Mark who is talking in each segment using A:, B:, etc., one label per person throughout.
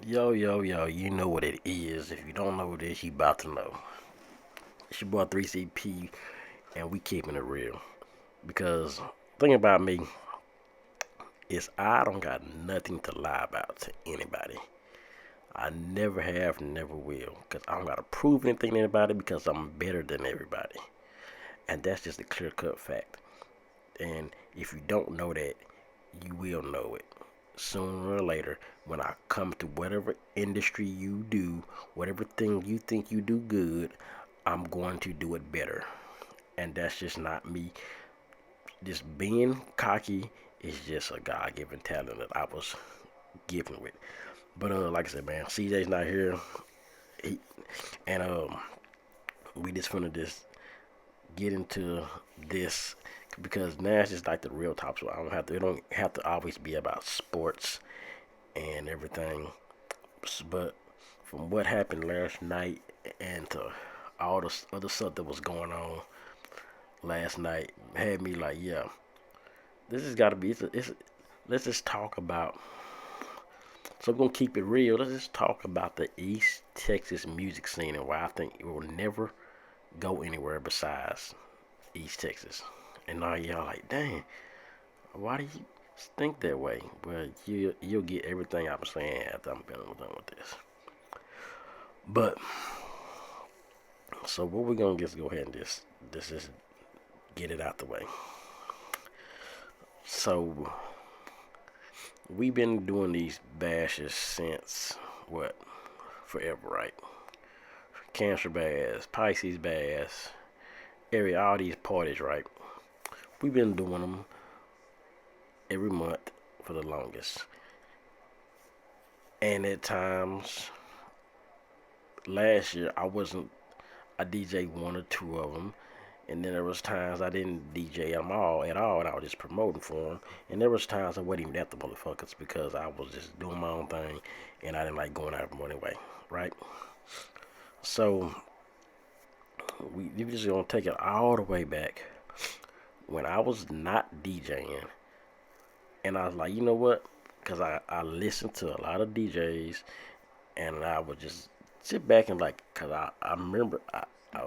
A: Yo, you know what it is. If you don't know what it is, you about to know. It's your boy 3CP, and we keeping it real. Because, thing about me is I don't got nothing to lie about to anybody. I never have, never will. Because I don't got to prove anything to anybody because I'm better than everybody. And that's just a clear cut fact. And if you don't know that, you will know it sooner or later when I come to whatever industry you do, whatever thing you think you do good, I'm going to do it better. And that's just not me. Just being cocky is just a God given talent that I was given with. But like I said, man, CJ's not here. He, and we just finna just get into this because now it's just like the real top. So I don't have to. It don't have to always be about sports and everything. But from what happened last night and to all the other stuff that was going on last night had me like, yeah, this has got to be. Let's just talk about. So we're gonna keep it real. Let's just talk about the East Texas music scene and why I think it will never go anywhere besides East Texas. And now y'all like, dang, why do you think that way? Well, you'll get everything I'm saying after I'm done with this. But so what we're gonna just go ahead and just get it out the way. So we've been doing these bashes since what? Forever, right? Cancer bass, Pisces bass, all these parties, right? We've been doing them every month for the longest. And at times, last year I DJ one or two of them, and then there was times I didn't DJ them all at all, and I was just promoting for them. And there was times I wasn't even at the motherfuckers because I was just doing my own thing, and I didn't like going out more anyway, right? So you just gonna take it all the way back when I was not DJing, and I was like, you know what? Because I listened to a lot of DJs, and I would just sit back and like, cause I remember,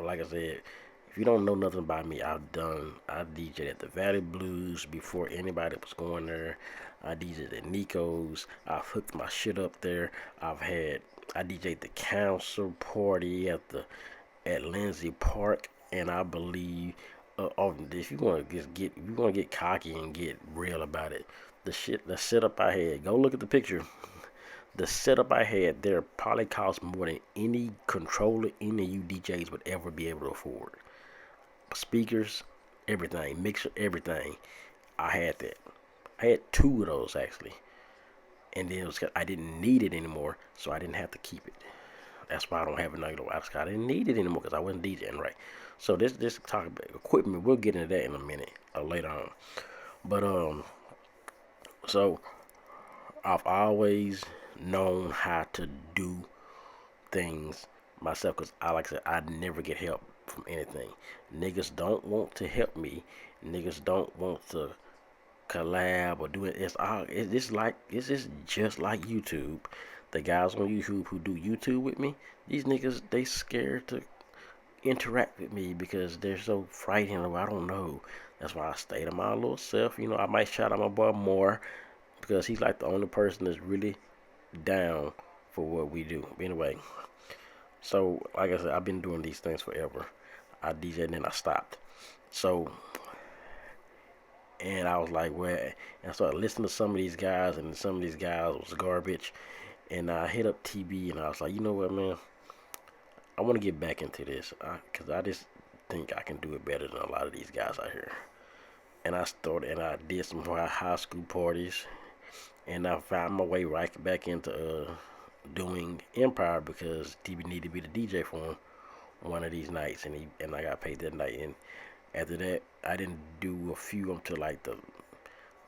A: like I said, if you don't know nothing about me, I DJed at the Valley Blues before anybody was going there. I DJed at Nico's. I've hooked my shit up there. I DJed the council party at Lindsay Park, and I believe, if you want to if you want to get cocky and get real about it, the setup I had, go look at the picture. The setup I had there probably cost more than any controller any of you DJs would ever be able to afford. Speakers, everything, mixer, everything. I had that. I had two of those actually, and then I didn't need it anymore, so I didn't have to keep it. That's why I don't have another one. I didn't need it anymore because I wasn't DJing right. So this talk about equipment. We'll get into that in a minute later on. But so I've always known how to do things myself because like I said, I never get help from anything. Niggas don't want to help me. Niggas don't want to collab or do it. It's just like YouTube. The guys on YouTube who do YouTube with me, these niggas they scared to interact with me because they're so frightened of I don't know. That's why I stay to my little self. You know, I might shout out my boy more because he's like the only person that's really down for what we do. Anyway, so like I said, I've been doing these things forever. I DJ and then I stopped. So and I was like, well, and I started listening to some of these guys, and some of these guys was garbage. And I hit up TB, and I was like, you know what, man, I want to get back into this because I just think I can do it better than a lot of these guys out here. And I started, and I did some high school parties, and I found my way right back into doing Empire because TB needed to be the DJ for him one of these nights, and I got paid that night. And after that, I didn't do a few until like the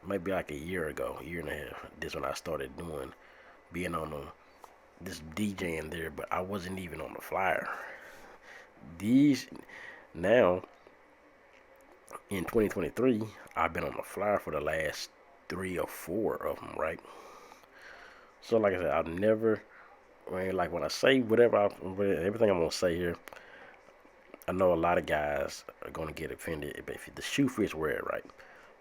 A: maybe like a year ago, year and a half. This when I started doing being on this DJing there, but I wasn't even on the flyer. These now in 2023, I've been on the flyer for the last three or four of them, right? So like I said, I've never. like when I say everything I'm gonna say here, I know a lot of guys are gonna get offended if the shoe fits, wear it right.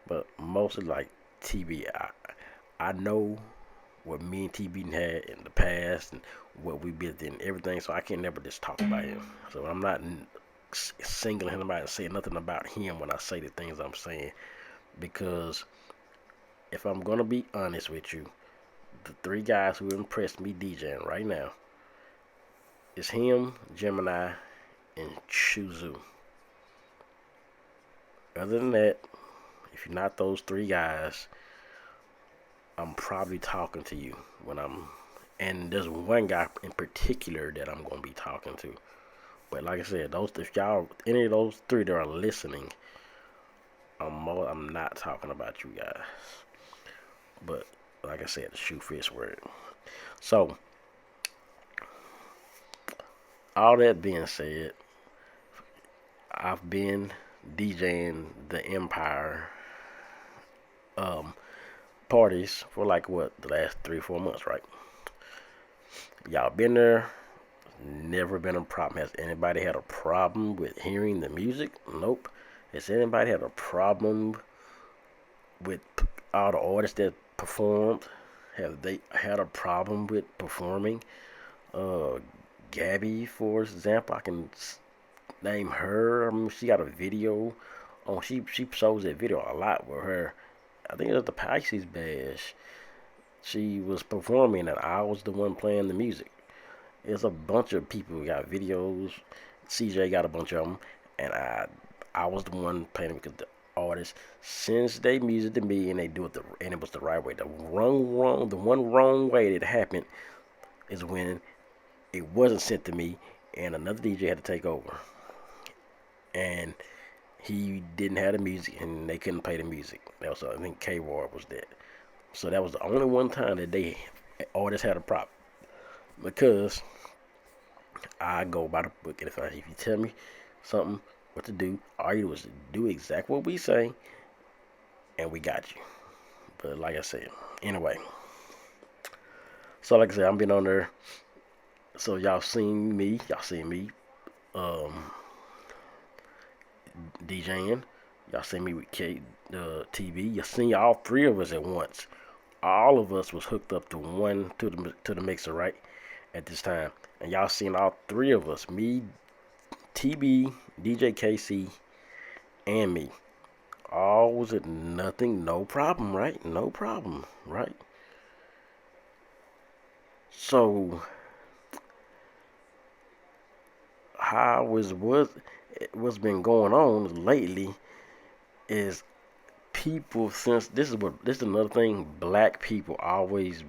A: But mostly like TB, I know what me and TB had in the past and what we been through and everything, so I can never just talk about him. So I'm not singling him out and saying nothing about him when I say the things I'm saying, because if I'm gonna be honest with you, the three guys who impressed me DJing right now is him, Gemini, and Chuzu. Other than that, if you're not those three guys, I'm probably talking to you when I'm. And there's one guy in particular that I'm gonna be talking to. But like I said, those if y'all any of those three that are listening, I'm not talking about you guys. But like I said, the shoe fits word. So all that being said, I've been DJing the Empire um, parties for like what the last 3 or 4 months, right? Y'all been there. Never been a problem. Has anybody had a problem with hearing the music? Nope. Has anybody had a problem with all the artists that performed? Have they had a problem with performing? Uh, Gabby, for example, I can name her. I mean, she got a video. Oh, she shows that video a lot with her. I think it was the Pisces Bash. She was performing, and I was the one playing the music. There's a bunch of people who got videos. CJ got a bunch of them, and I was the one playing it because the artists sends their music to me, and they do it and it was the right way. The one wrong way that it happened is when it wasn't sent to me, and another DJ had to take over, and he didn't have the music, and they couldn't play the music. That was I think K Ward was that. So that was the only one time that they artists had a problem because I go by the book, and if you tell me something what to do, all you do is do exactly what we say, and we got you. But like I said, anyway. So like I said, I've been on there. So y'all seen me, um, DJing. Y'all seen me with TV. You seen all three of us at once. All of us was hooked up to the mixer, right? At this time, and y'all seen all three of us, me, TB, DJ KC, and me. All was it nothing, no problem, right? No problem, right? So what's been going on lately is people, since this is another thing, black people always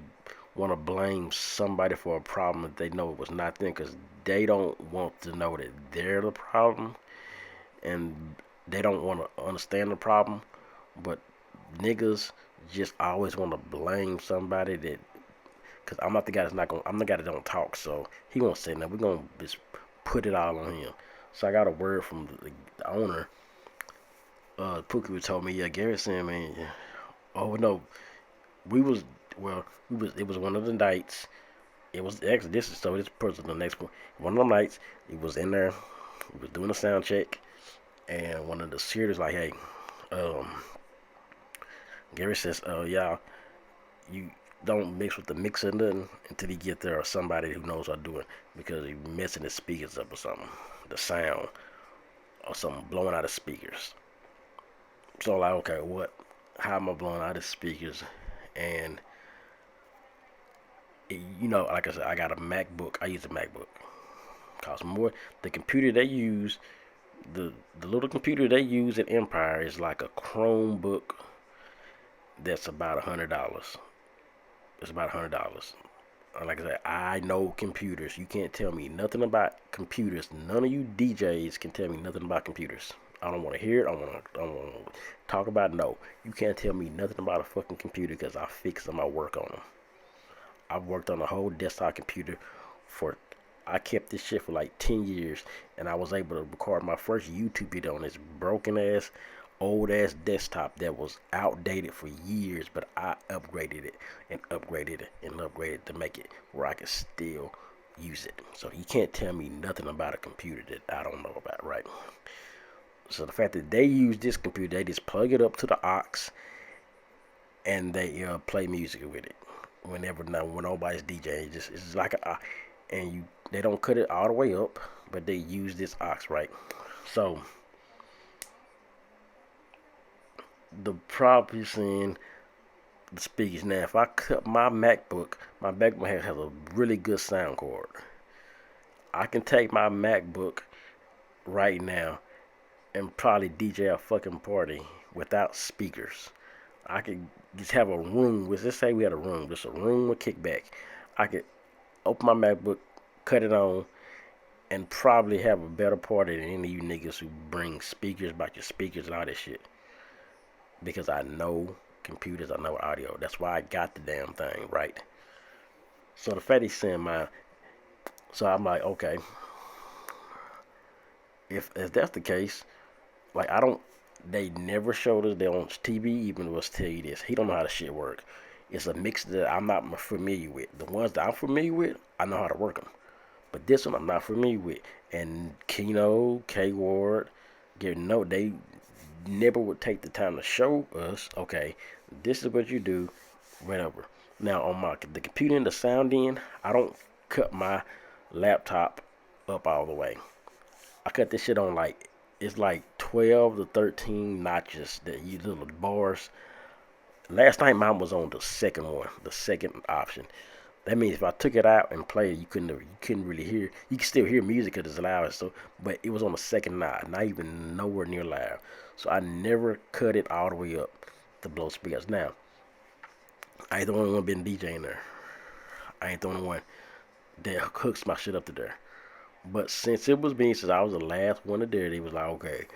A: want to blame somebody for a problem that they know it was not them, because they don't want to know that they're the problem, and they don't want to understand the problem. But niggas just always want to blame somebody that, because I'm not the guy that's not going I'm the guy that don't talk, so he won't say nothing. We're going to just put it all on him. So I got a word from the owner. Pookie told me, yeah, Gary said, man, yeah. Oh no, we was it was one of the nights. It was actually this person the next one. One of the nights it was in there. We was doing a sound check, and one of the security's like, hey, um, Gary says, y'all, you don't mix with the mixer nothing until you get there or somebody who knows what doing, because you messing the speakers up or something, the sound or something blowing out the speakers. So like, okay, what? How am I blowing out the speakers? And like I said, I got a MacBook. I use a MacBook. Costs more. The computer they use, the little computer they use at Empire is like a Chromebook. That's about $100. It's about $100. Like I said, I know computers. You can't tell me nothing about computers. None of you DJs can tell me nothing about computers. I don't want to hear it. I don't want to talk about it. No. You can't tell me nothing about a fucking computer, because I fix them. I work on them. I've worked on a whole desktop computer for, I kept this shit for like 10 years, and I was able to record my first YouTube video on this broken ass old ass desktop that was outdated for years, but I upgraded it and upgraded it and upgraded to make it where I could still use it. So you can't tell me nothing about a computer that I don't know about, right? So the fact that they use this computer, they just plug it up to the aux and they play music with it. Whenever now, when nobody's DJing, it's like and they don't cut it all the way up, but they use this aux, right? So the problem is in the speakers. Now, if I cut my MacBook has a really good sound card. I can take my MacBook right now and probably DJ a fucking party without speakers. I could just have a room. Let's say we had a room, just a room with kickback. I could open my MacBook, cut it on, and probably have a better party than any of you niggas who bring speakers, about your speakers and all this shit. Because I know computers, I know audio. That's why I got the damn thing, right? So the fact he's saying my, so I'm like, okay, if that's the case, like I don't, they never showed us. They on TV even was tell you this. He don't know how the shit work. It's a mix that I'm not familiar with. The ones that I'm familiar with, I know how to work them. But this one I'm not familiar with. And Keno, K Ward, no, they never would take the time to show us. Okay, this is what you do, whatever. Now on the computer and the sound end, I don't cut my laptop up all the way. I cut this shit on like it's like 12 to 13 notches that you little bars. Last night mine was on the second one, the second option. That means if I took it out and played it, you couldn't really hear. You can still hear music because it's loud. So, but it was on the second knot, not even nowhere near loud. So I never cut it all the way up to blow speakers. Now I ain't the only one been DJing there. I ain't the only one that hooks my shit up to there. But since it was me, since I was the last one to there, they was like, okay,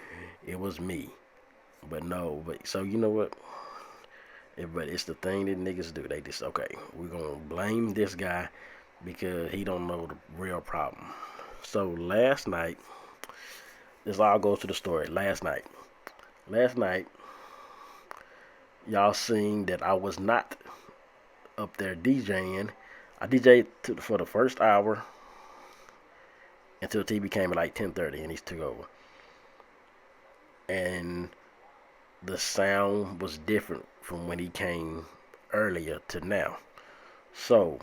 A: it was me. But no, but so you know what? But it's the thing that niggas do. They just okay, we're gonna blame this guy because he don't know the real problem. So last night, this all goes to the story. Last night, y'all seen that I was not up there DJing. I DJed for the first hour until TV came at like 10:30 and he took over. And the sound was different from when he came earlier to now. So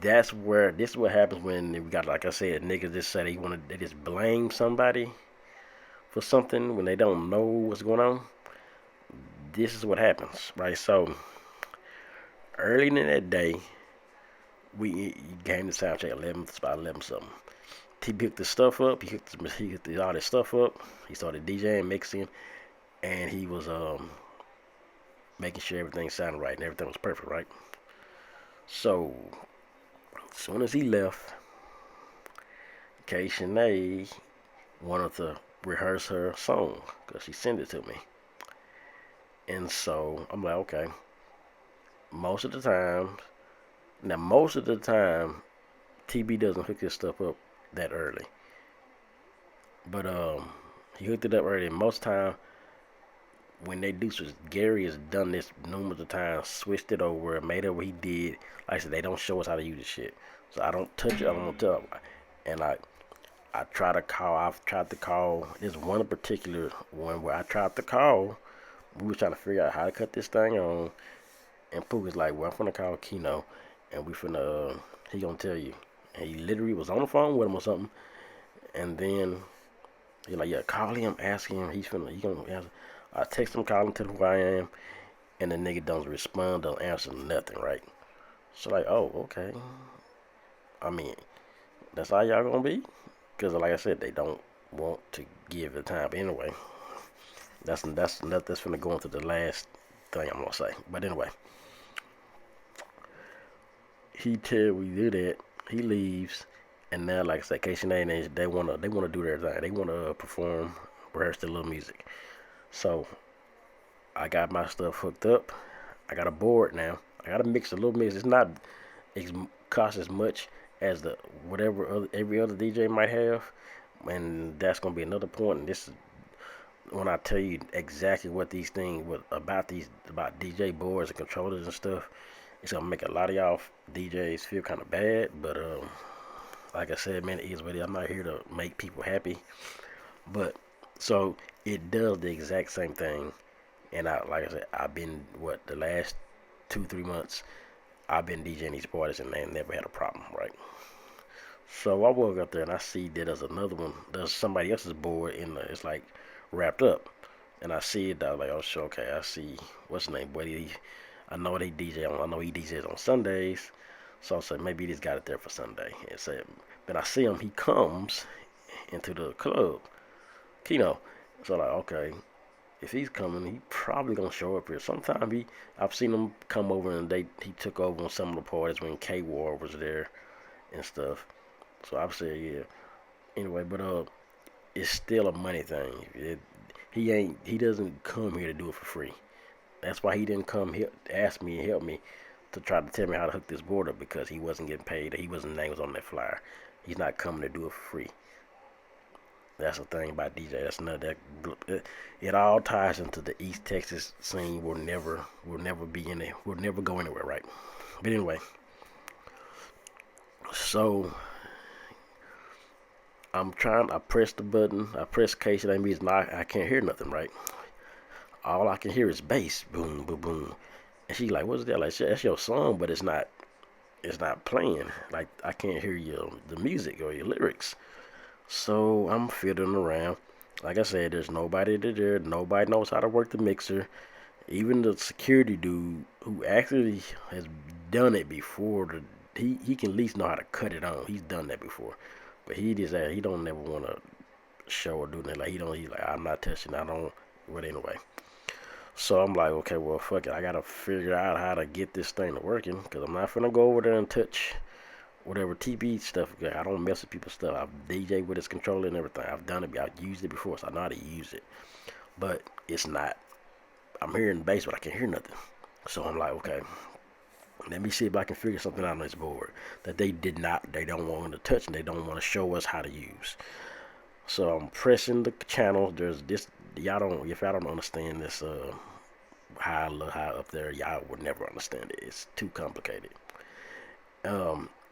A: that's where this is what happens when we got, like I said, niggas just say they just blame somebody for something when they don't know what's going on. This is what happens, right? So early in that day, we came to sound check 11, it's about 11 something. He picked the stuff up. He hooked all this stuff up. He started DJing, mixing, and he was making sure everything sounded right and everything was perfect, right? So as soon as he left, K Shanae wanted to rehearse her song because she sent it to me, and so I'm like, okay. Most of the time, TB doesn't hook this stuff up that early, but he hooked it up early. And most time when they do switch, Gary has done this numerous of times, switched it over, made it what he did. Like I said, they don't show us how to use this shit, so I don't touch it. I don't tell them. And I try to call. I've tried to call. There's one in particular one where I tried to call. We were trying to figure out how to cut this thing on, and Pook is like, "Well, I'm finna call Keno, and we finna. He gonna tell you." And he literally was on the phone with him or something, and then he's like, "Yeah, call him, ask him. He gonna answer." I text him, call him, tell him who I am, and the nigga don't respond, don't answer nothing, right? So like, oh, okay. I mean, that's how y'all gonna be? Because like I said, they don't want to give the time. But anyway, that's finna go into the last thing I'm gonna say. But anyway, he tell we do that. He leaves, and now like I said, K-Shanae, they wanna do their thing. They wanna perform, rehearse their little music. So I got my stuff hooked up. I got a board now. I got a little mix. It's not cost as much as the whatever every other DJ might have, and that's gonna be another point. And this when I tell you exactly what these things about DJ boards and controllers and stuff, it's gonna make a lot of y'all DJs feel kind of bad. But like I said, man, it is what it is. I'm not here to make people happy, but so it does the exact same thing. And like I said, I've been the last 2 3 months. I've been DJing these parties and they never had a problem, right? So I walk up there and I see that there's another one. There's somebody else's board it's like wrapped up, and I see it. I was like, oh, sure, okay. I see what's his name, buddy. I know they DJ on. I know he DJs on Sundays. So I said maybe he just got it there for Sunday. And said, but I see him. He comes into the club, Kino. So like, okay, if he's coming, he probably gonna show up here. Sometime I've seen him come over and he took over on some of the parties when K War was there and stuff. So I've said, yeah. Anyway, but it's still a money thing. He doesn't come here to do it for free. That's why he didn't come here ask me and help me to try to tell me how to hook this board up, because he wasn't getting paid. He wasn't names on that flyer. He's not coming to do it for free. That's the thing about DJ. That's another. It all ties into the East Texas scene. We'll never be in it. We'll never go anywhere, right? But anyway, so I'm trying. I press the button. I press case. That means I can't hear nothing, right? All I can hear is bass, boom, boom, boom. And she's like, "What's that?" Like, that's your song, but it's not. It's not playing. Like, I can't hear the music or your lyrics. So I'm fiddling around. Like I said, there's nobody there. Nobody knows how to work the mixer. Even the security dude who actually has done it before, he can at least know how to cut it on. He's done that before, but he don't never want to show or do that. Like, he's like, I'm not touching. I don't. But anyway, so I'm like, okay, well, fuck it. I gotta figure out how to get this thing to working, because I'm not gonna go over there and touch whatever TP stuff. I don't mess with people's stuff. I've DJ with its controller and everything. I've done it. I've used it before, so I know how to use it. But it's not. I'm hearing bass, but I can't hear nothing. So I'm like, okay, let me see if I can figure something out on this board that they don't want to touch, and they don't want to show us how to use. So I'm pressing the channels. There's this. If y'all don't understand this, high up there, y'all would never understand it. It's too complicated.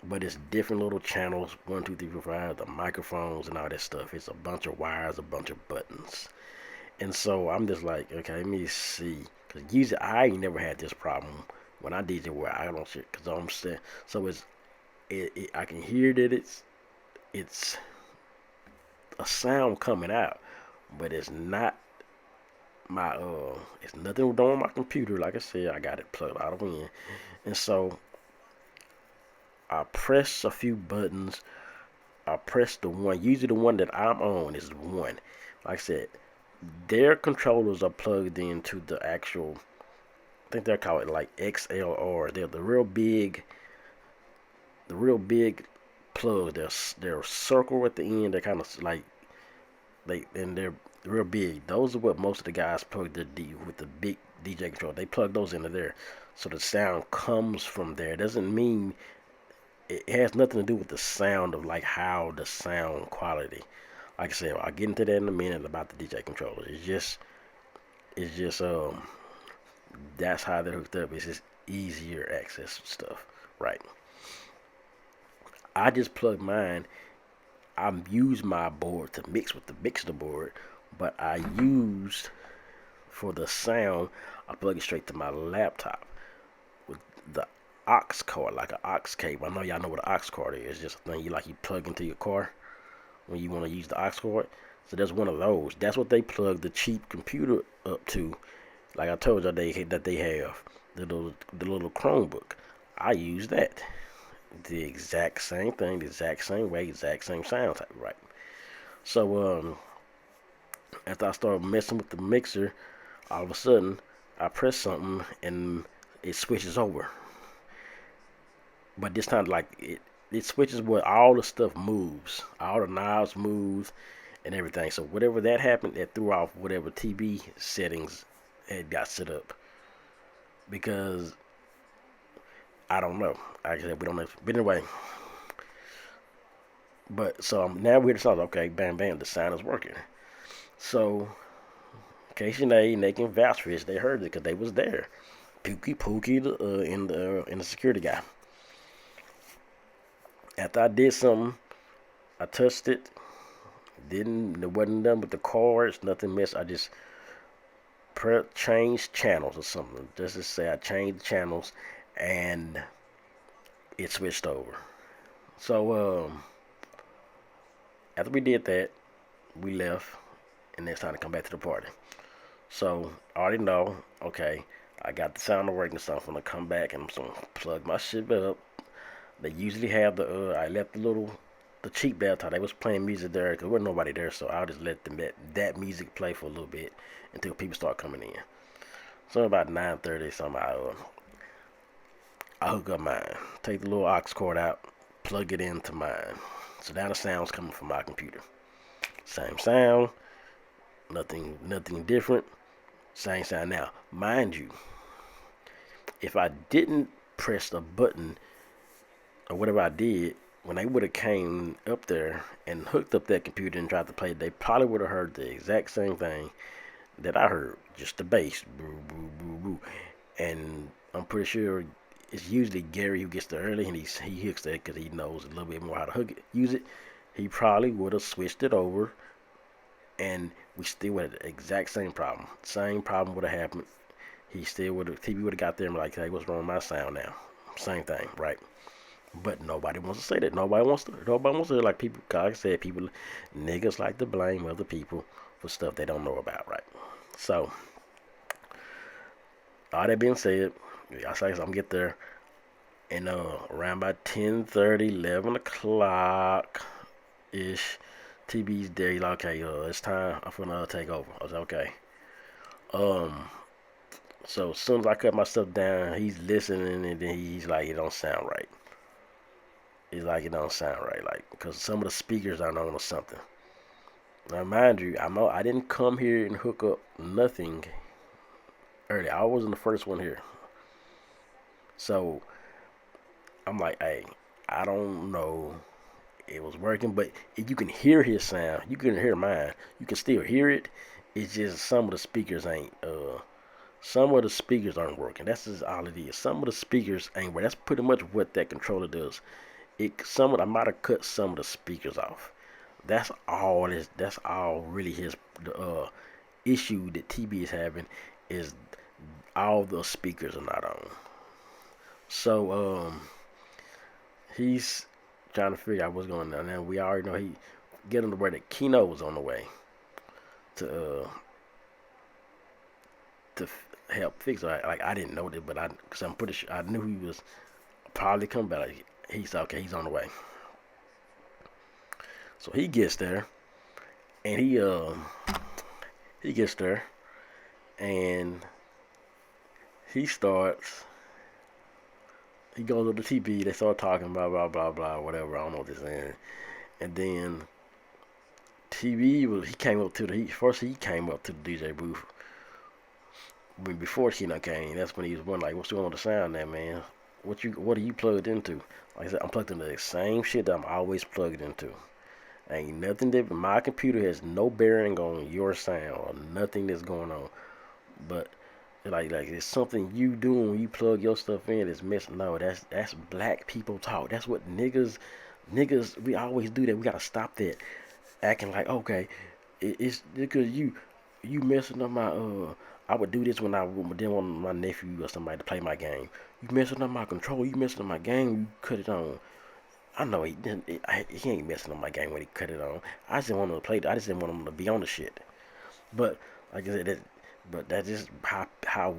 A: But it's different little channels, 1 2 3 4 5, the microphones and all that stuff. It's a bunch of wires, a bunch of buttons. And so I'm just like, okay, let me see. Because usually I ain't never had this problem when I DJ where I don't shit. Because I'm saying, so I can hear that it's a sound coming out, but it's not it's nothing wrong with my computer. Like I said, I got it plugged out of in. And so I press a few buttons. I press the one. Usually the one that I'm on is the one. Like I said, their controllers are plugged into the actual. I think they're called like XLR. They're the real big plugs. They're circle at the end. They're kind of like they're real big. Those are what most of the guys plug with the big DJ controller. They plug those into there, so the sound comes from there. It doesn't mean it has nothing to do with the sound of like how the sound quality. Like I said, I'll get into that in a minute about the DJ controller. It's just that's how they're hooked up. It's just easier access stuff, right? I just plug mine. I use my board to mix with the mixer board, but I used for the sound. I plug it straight to my laptop with the aux cord, like an aux cable. I know y'all know what an aux cord is. It's just a thing you plug into your car when you want to use the aux cord. So there's one of those. That's what they plug the cheap computer up to. Like I told you that they have the little Chromebook. I use that. The exact same thing, the exact same way, exact same sound type, right? So after I started messing with the mixer, all of a sudden I press something and it switches over. But this time, like it switches where all the stuff moves, all the knobs move, and everything. So whatever that happened, it threw off whatever TV settings had got set up. Because I don't know. Like I said, we don't know. But anyway, now we're just okay, bam, bam, the sound is working. So KCNA, and they can vouch for this. They heard it because they was there. Pookie, and the security guy. After I did something, I touched it. It wasn't done with the cards, nothing missed. I just changed channels or something. Just to say, I changed channels, and it switched over. So after we did that, we left, and it's time to come back to the party. So I already know, okay, I got the sound working, so I'm gonna come back and I'm gonna plug my shit up. They usually have I left the cheap laptop. They was playing music there because there wasn't nobody there, so I'll just let that music play for a little bit until people start coming in. So about 9:30, something, I hook up mine, take the little aux cord out, plug it into mine. So now the sound's coming from my computer. Same sound, nothing different. Same sound. Now, mind you, if I didn't press the button or whatever I did, when they would have came up there and hooked up that computer and tried to play, they probably would have heard the exact same thing that I heard, just the bass, boo, boo, boo, boo. And I'm pretty sure it's usually Gary who gets there early, and he hooks that because he knows a little bit more how to use it. He probably would have switched it over, and we still had the exact same problem. Same problem would have happened. He still would have, TV would have got there and like, hey, what's wrong with my sound now? Same thing, right? But nobody wants to say that. Nobody wants to like people. Like I said, niggas like to blame other people for stuff they don't know about, right? So, all that being said, I say I'm gonna get there, and around about 10:30, 11 o'clock ish, TB's there. He's like, okay, it's time. I'm gonna take over. I was like, okay. Um, so as soon as I cut my stuff down, he's listening, and then he's like, it don't sound right. He's like, it don't sound right, like, because some of the speakers aren't on or something. Now, mind you, I didn't come here and hook up nothing early. I wasn't the first one here. So I'm like, hey, I don't know. It was working, but if you can hear his sound, you can hear mine. You can still hear it. It's just some of the speakers ain't. Some of the speakers aren't working. That's just all it is. Some of the speakers ain't working. That's pretty much what that controller does. I might have cut some of the speakers off. That's all. That's all. Really, the issue that TB is having is all the speakers are not on. So he's trying to figure out what's going on. Now we already know he get on the way that Keno was on the way to help fix it. Like I didn't know that, but because I'm pretty sure I knew he was probably coming back. Like, he said, okay, he's on the way. So he gets there, and he gets there, and he starts. He goes to the TV. They start talking blah blah blah blah whatever. I don't know what they're saying. And then he came up to he came up to the DJ booth. Before Keno came, that's when he was wondering like, what's going on with the sound there, man? What are you plugged into? Like I said, I'm plugged into the same shit that I'm always plugged into. Ain't nothing different. My computer has no bearing on your sound or nothing that's going on. But like it's something you do when you plug your stuff in that's missing. No, that's black people talk. That's what niggas we always do that. We gotta stop that. Acting like, okay, it's because you messing up my I would do this when I didn't want my nephew or somebody to play my game. You messing up my control. You messing up my game. You cut it on. I know he ain't messing up my game when he cut it on. I just want him to play. I just didn't want him to be on the shit. But like I said, that's just how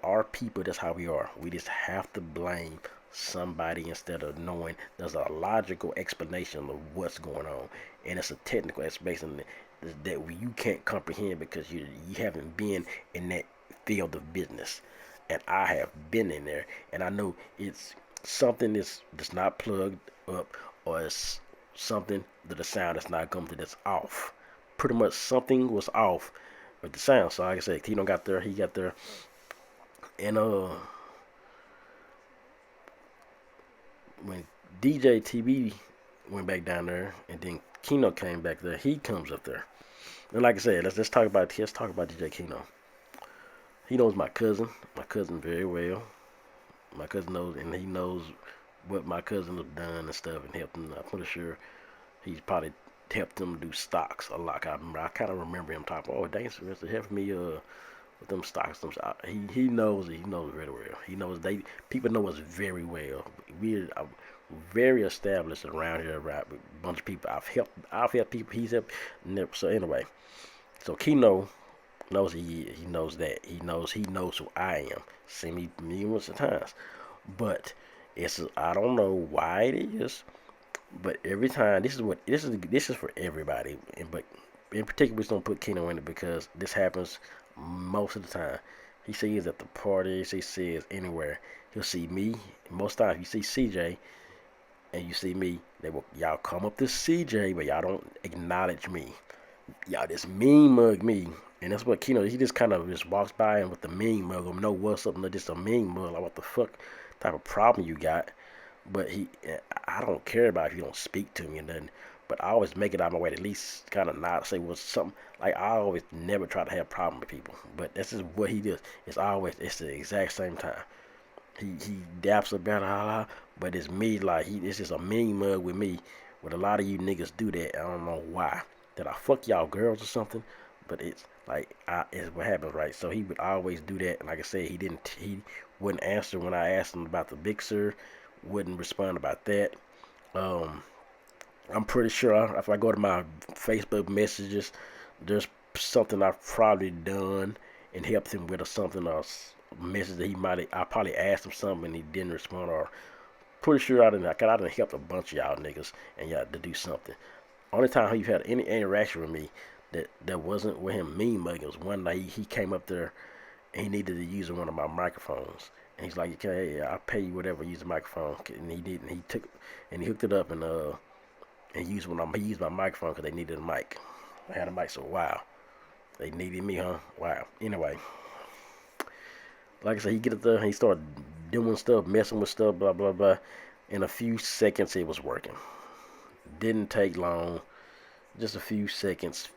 A: our people. That's how we are. We just have to blame somebody instead of knowing there's a logical explanation of what's going on, and it's a technical explanation that you can't comprehend because you haven't been in that field of business, and I have been in there, and I know it's something that's not plugged up, or it's something that the sound is not coming to that's off. Pretty much something was off with the sound. So like I said, Tino got there, he got there, and when DJ TB went back down there, and then Keno came back there, he comes up there. And like I said, let's talk about DJ Kino. He knows my cousin very well. My cousin knows, and he knows what my cousin has done and stuff, and helped him. I'm pretty sure he's probably helped him do stocks a lot. I kind of remember him talking. Oh, thanks for helping me with them stocks. He knows it. He knows very well. He knows people know us very well. We're very established around here. Right, a bunch of people I've helped people. He's helped. So anyway, so Kino knows he knows that he knows who I am. See me numerous times, but I don't know why it is, but every time this is for everybody, but in particular we just don't put Keno in it because this happens most of the time. He sees at the parties, he sees anywhere. He'll see me. Most times you see CJ and you see me, y'all come up to CJ, but y'all don't acknowledge me. Y'all just mean mug me. And that's what Keno, he just kind of just walks by and with the mean mug, no what's up, no just a mean mug, like what the fuck type of problem you got. But I don't care about if you don't speak to me and nothing. But I always make it out of my way to at least kind of not say what's something. Like I always never try to have a problem with people. But this is what he does. It's the exact same time. He daps about it, but it's me like it's just a mean mug with me. But a lot of you niggas do that. I don't know why. Did I fuck y'all girls or something? But it's like it's what happens, right? So he would always do that. And like I said, he wouldn't answer when I asked him about the Bixer. Wouldn't respond about that. Um, I'm pretty sure if I go to my Facebook messages, there's something I've probably done and helped him with or something or message that I probably asked him something and he didn't respond or pretty sure I didn't help a bunch of y'all niggas and y'all to do something. Only time you've had any interaction with me that wasn't with him mean mugging was one night he came up there and he needed to use one of my microphones. And he's like, okay, I'll pay you whatever, use the microphone. And he did, and he hooked it up and he used my microphone because they needed a mic. I had a mic, so wow. They needed me, huh? Wow. Anyway, like I said, he get up there and he started doing stuff, messing with stuff, blah, blah, blah. In a few seconds, it was working. Didn't take long. Just a few seconds,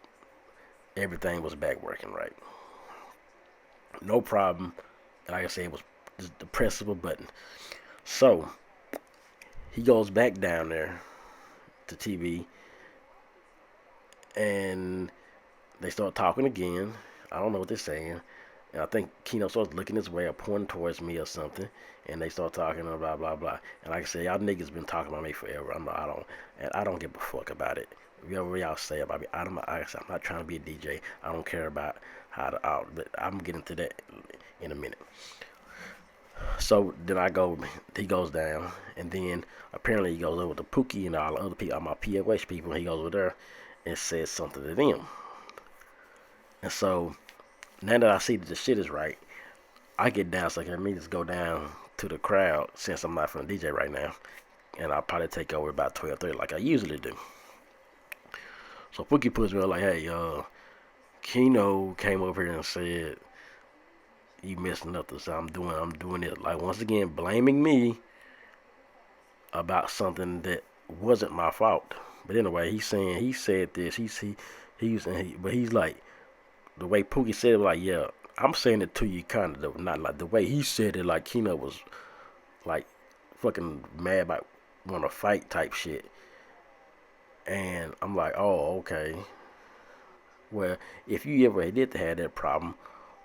A: everything was back working right. No problem. Like I said, it was just the press of a button. So, he goes back down there to TV and they start talking again. I don't know what they're saying. And I think Keno starts looking his way or pointing towards me or something. And they start talking and blah blah blah. And like I said, y'all niggas been talking about me forever. I don't give a fuck about it. Whatever y'all say about me, I'm not trying to be a DJ. I don't care about but I'm getting to that in a minute. So then he goes down, and then apparently he goes over to Pookie and all the other people, all my POH people. He goes over there and says something to them. And so now that I see that the shit is right, I get down so let me just go down to the crowd since I'm not from the DJ right now, and I'll probably take over about 12:30 like I usually do. So Pookie puts me on like, hey, Keno came over here and said you messing up this. I'm doing it like once again blaming me about something that wasn't my fault. But anyway, he said this. But he's like the way Pookie said it, like yeah, I'm saying it to you kind of not like the way he said it, like Keno was like fucking mad about want to fight type shit. And I'm like, oh okay. Well, if you ever did have that problem,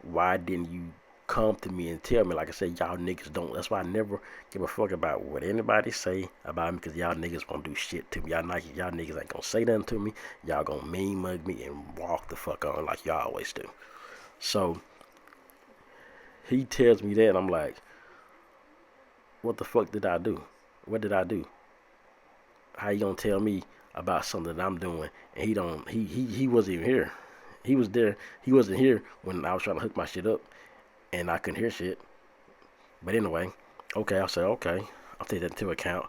A: why didn't you come to me and tell me? Like I said, y'all niggas don't. That's why I never give a fuck about what anybody say about me because y'all niggas won't do shit to me. Y'all niggas ain't gonna say nothing to me. Y'all gonna mean mug me and walk the fuck on like y'all always do. So he tells me that, and I'm like, what the fuck did I do? What did I do? How you gonna tell me about something that I'm doing and he wasn't even here. He was there. He wasn't here when I was trying to hook my shit up and I couldn't hear shit. But anyway, okay, I'll say okay. I'll take that into account.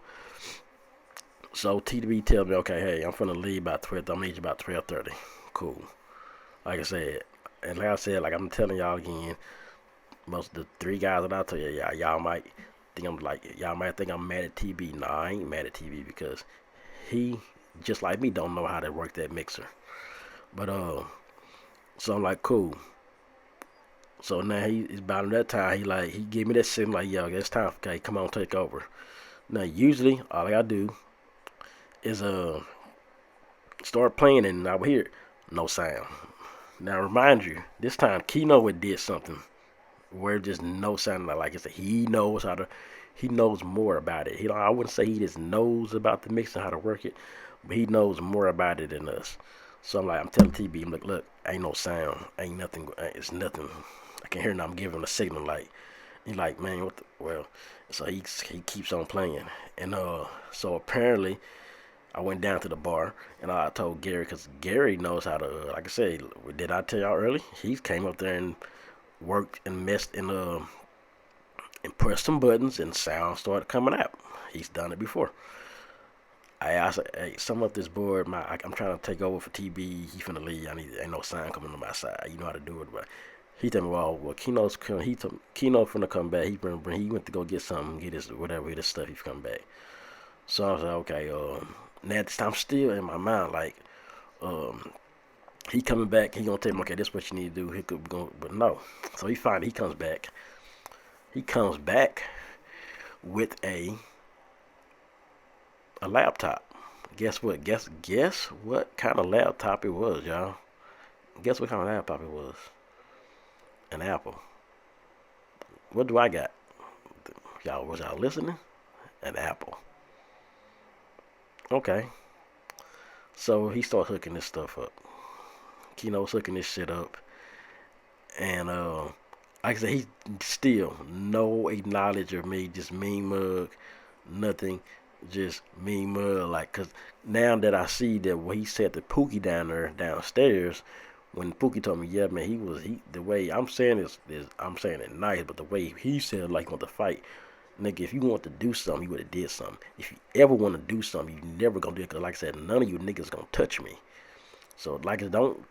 A: So TDB tells me, okay, hey, I'm finna leave by 12. I'm gonna need you about 12:30. Cool. Like I said, like I'm telling y'all again, most of the three guys that I tell you, y'all might think I'm mad at TB. Nah, I ain't mad at TB because he, just like me, don't know how to work that mixer. But So I'm like, cool. So now he's about that time. He gave me that signal like, yo, it's time. Okay, come on, take over. Now usually all I gotta do is start playing and I would hear no sound. Now remind you, this time Keno had did something where just no sound like I said, he knows more about it. I wouldn't say he just knows about the mix and how to work it, but he knows more about it than us. So I'm telling TB, I'm like, look, ain't no sound, ain't nothing, it's nothing. I can hear him. I'm giving him a signal like, he like, man, what the, well, so he keeps on playing, and so apparently I went down to the bar and I told Gary because Gary knows how to, like I said, did I tell y'all early? He came up there and worked and messed and pressed some buttons and sound started coming out. He's done it before. I asked, hey, sum up this board. I'm trying to take over for TB. He finna leave. Ain't no sound coming on my side. You know how to do it, but he told me, well, Keno's finna come back. He went to go get something, get his whatever, his stuff. He come back. So I was like, okay. Now I'm still in my mind like, um, he coming back. He gonna tell me, okay, this is what you need to do. He could be going, but no. So he comes back. He comes back with a laptop. Guess what? Guess what kind of laptop it was, y'all? Guess what kind of laptop it was? An Apple. What do I got? Y'all was y'all listening? An Apple. Okay. So he starts hooking this stuff up. Keno's hooking this shit up, and like I said, he still no acknowledge of me, just mean mug, nothing, just mean mug. Like, cause now that I see that what he said to Pookie down there downstairs, when Pookie told me, yeah, man, he the way I'm saying is I'm saying it nice, but the way he said like he want to fight, nigga, if you want to do something, you would have did something. If you ever want to do something, you never gonna do it. Cause like I said, none of you niggas gonna touch me. So like, don't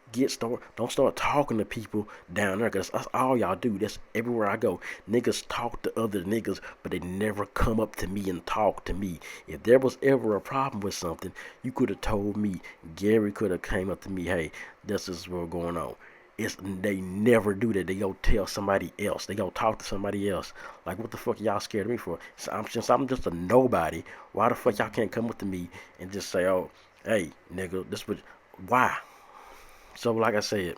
A: start talking to people down there, cause that's all y'all do. That's everywhere I go. Niggas talk to other niggas, but they never come up to me and talk to me. If there was ever a problem with something, you could have told me. Gary could have came up to me. Hey, this is what's going on. They never do that. They go tell somebody else. They go talk to somebody else. Like, what the fuck y'all scared of me for? Since I'm just a nobody, why the fuck y'all can't come up to me and just say, oh, hey, nigga, this what? Why? So like I said,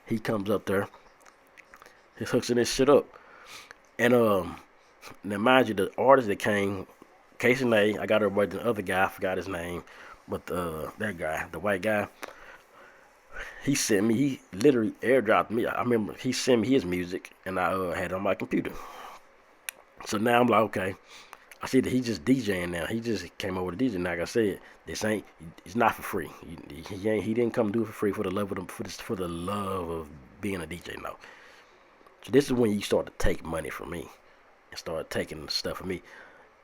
A: he comes up there, he hooks this shit up, and now mind you, the artist that came, Casey Nay, I got her with the other guy, I forgot his name, but that guy, the white guy, he literally airdropped me. I remember he sent me his music, and I had it on my computer. So now I'm like, okay, I see that he just DJing now. He just came over to DJ. Like I said, this ain't. It's not for free. He didn't come do it for free for the love of for the love of being a DJ. No. So this is when you start to take money from me and start taking stuff from me,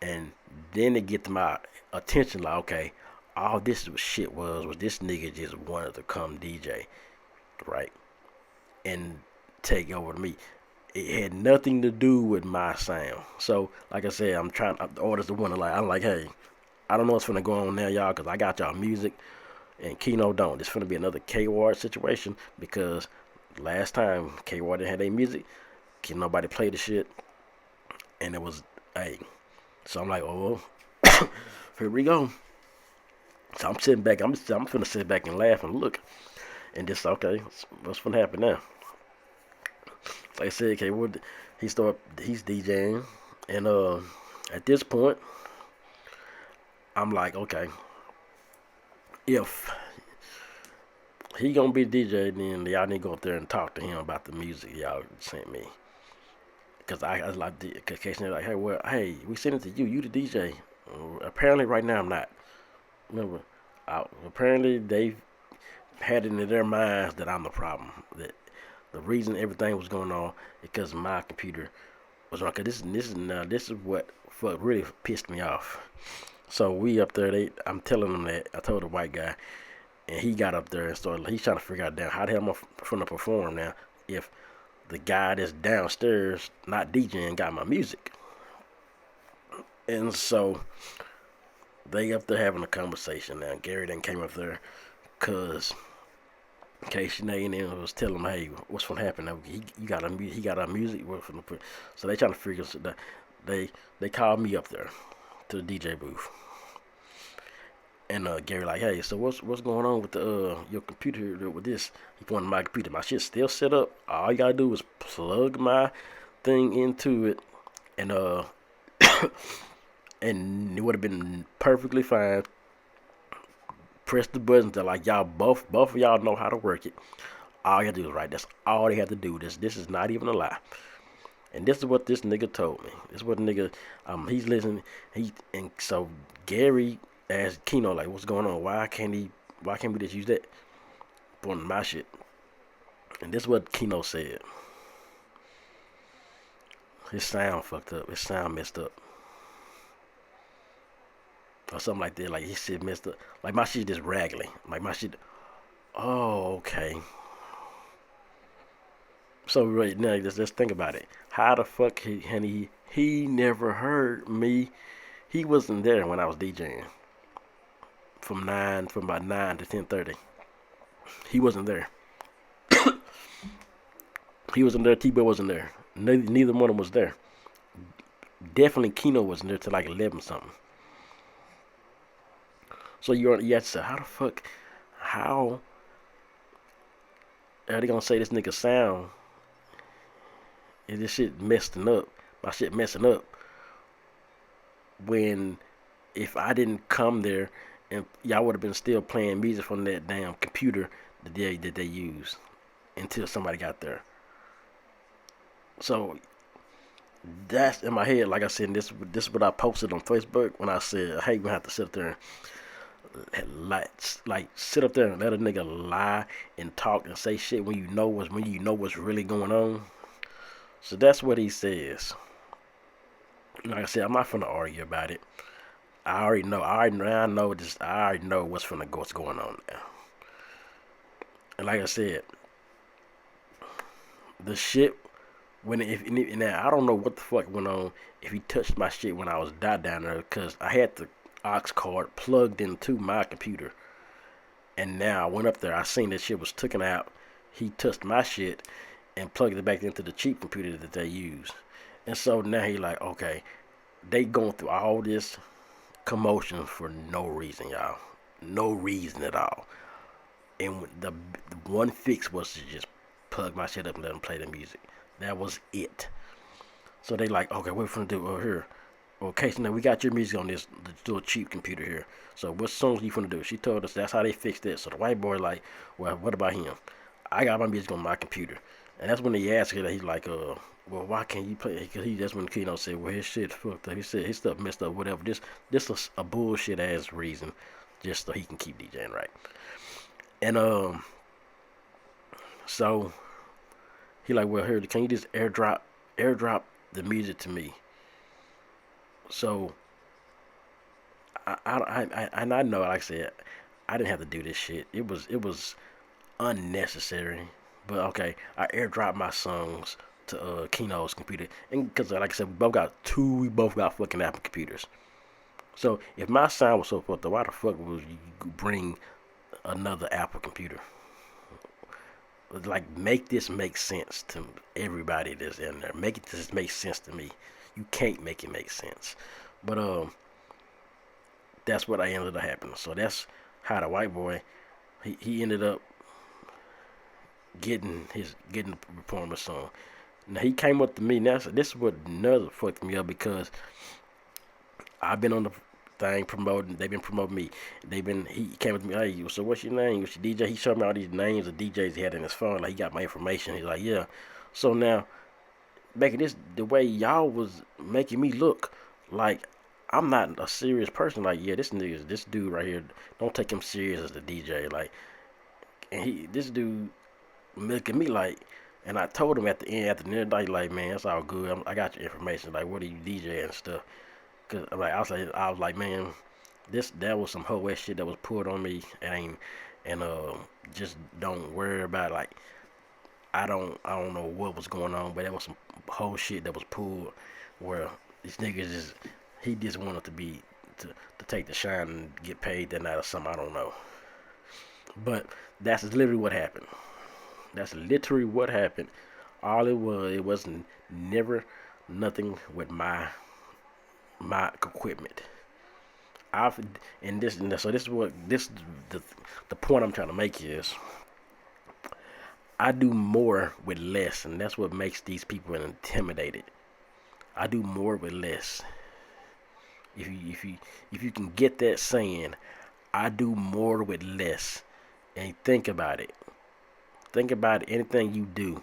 A: and then it get to my attention. Like, okay, all this shit was this nigga just wanted to come DJ, right, and take over to me. It had nothing to do with my sound. So, like I said, the artist the one like, I'm like, hey, I don't know what's finna go on now, y'all, because I got y'all music, and Keno don't. It's finna be another K-Ward situation, because last time K-Ward didn't have their music, can nobody play the shit, and it was, hey. So I'm like, oh, here we go. So I'm sitting back, I'm finna sit back and laugh and look, and just, okay, what's finna happen now? Like I said, okay, he's DJing, and at this point, I'm like, okay, if he gonna be DJ, then y'all need to go up there and talk to him about the music y'all sent me. Cause I was like, occasionally like, hey, well, hey, we sent it to you. You the DJ. Apparently, right now I'm not. Remember, apparently they had it in their minds that I'm the problem. That the reason everything was going on is because my computer was wrong. Cause this is what really pissed me off. So we up there, I'm telling them that I told the white guy, and he got up there and started. He's trying to figure out, damn, how the hell am I going to perform now if the guy that's downstairs not DJing got my music? And so they up there having a conversation now. Gary then came up there because Casey and then was telling him, hey, what's gonna happen? He got our music. So they trying to figure that they called me up there to the DJ booth. And Gary like, hey, so what's going on with the your computer with this? He pointed my computer. My shit's still set up. All you gotta do is plug my thing into it, and and it would have been perfectly fine. Press the buttons. They're like, y'all both of y'all know how to work it. All you have to do is right. That's all they have to do. This is not even a lie. And this is what this nigga told me. This is what nigga he's listening. And so Gary asked Keno like, what's going on? Why can't we just use that for my shit? And this is what Keno said. His sound fucked up. His sound messed up. Or something like that. Like his shit messed up. Like my shit just raggedy. Like my shit. Oh, okay. So right now, let's think about it. How the fuck he never heard me? He wasn't there when I was DJing from about 9 to 10:30. He wasn't there. He wasn't there. T-Boy wasn't there. Neither one of them was there. Definitely Keno wasn't there till like 11 something. So you have to say, how the fuck, how are they gonna say this nigga sound? Is this shit messing up? My shit messing up. When if I didn't come there and y'all would have been still playing music from that damn computer that they used until somebody got there. So that's in my head. Like I said, this is what I posted on Facebook when I said, "Hey, we have to sit there and like sit up there and let a nigga lie and talk and say shit when you know what's really going on." So that's what he says. Like I said, I'm not finna argue about it. I already know. I know this. I already know what's going on now. And like I said, the shit when if now I don't know what the fuck went on if he touched my shit when I was down there because I had the aux cord plugged into my computer, and now I went up there. I seen that shit was taken out. He touched my shit and plugged it back into the cheap computer that they use, and so now he like, okay, they going through all this commotion for no reason, y'all. No reason at all. And the one fix was to just plug my shit up and let them play the music. That was it. So they like, okay, what we finna do over here? Okay, so now we got your music on this little cheap computer here. So what songs you finna do? She told us that's how they fixed it. So the white boy like, well, what about him? I got my music on my computer. And that's when he asked her that he's like, well, why can't you play? Because that's when Keno said, well, his shit fucked up. He said his stuff messed up, whatever. This is a bullshit ass reason, just so he can keep DJing right. And so he like, well, here, can you just airdrop the music to me? So I know, like I said, I didn't have to do this shit. It was unnecessary. But okay, I airdropped my songs to Keno's computer, and because like I said, we both got fucking Apple computers. So if my sound was so fucked up, why the fuck would you bring another Apple computer? Like, make this make sense to everybody that's in there. Make it just make sense to me. You can't make it make sense. But that's what I ended up happening. So that's how the white boy he ended up getting the performance song. Now he came up to me. Now this is what another fucked me up because I've been on the thing promoting. They've been promoting me. He came up to me. Hey, so what's your name? What's your DJ? He showed me all these names of DJs he had in his phone. Like he got my information. He's like, yeah. So now making this the way y'all was making me look like I'm not a serious person. Like, yeah, this dude right here, don't take him serious as a DJ. Like, and this dude making me like, and I told him at the end of the night, like, man, it's all good. I got your information. Like, what are you DJ and stuff? Cause like I was like, man, that was some hoe ass shit that was pulled on me, and just don't worry about it. Like, I don't know what was going on, but that was some whole shit that was pulled where these niggas he just wanted to take the shine and get paid that night or something. I don't know. But that's literally what happened. That's literally what happened. All it wasn't never nothing with my equipment. I've and this and so this is what this the the point I'm trying to make is I do more with less, and that's what makes these people intimidated. I do more with less. If you can get that saying, I do more with less, and think about it. Think about anything you do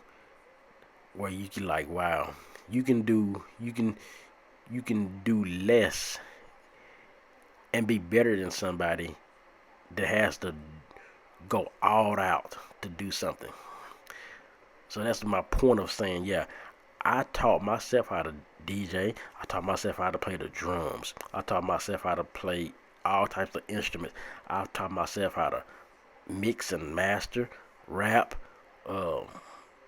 A: where you can like, wow, you can do less and be better than somebody that has to go all out to do something. So that's my point of saying, yeah, I taught myself how to DJ. I taught myself how to play the drums. I taught myself how to play all types of instruments. I taught myself how to mix and master, rap, um,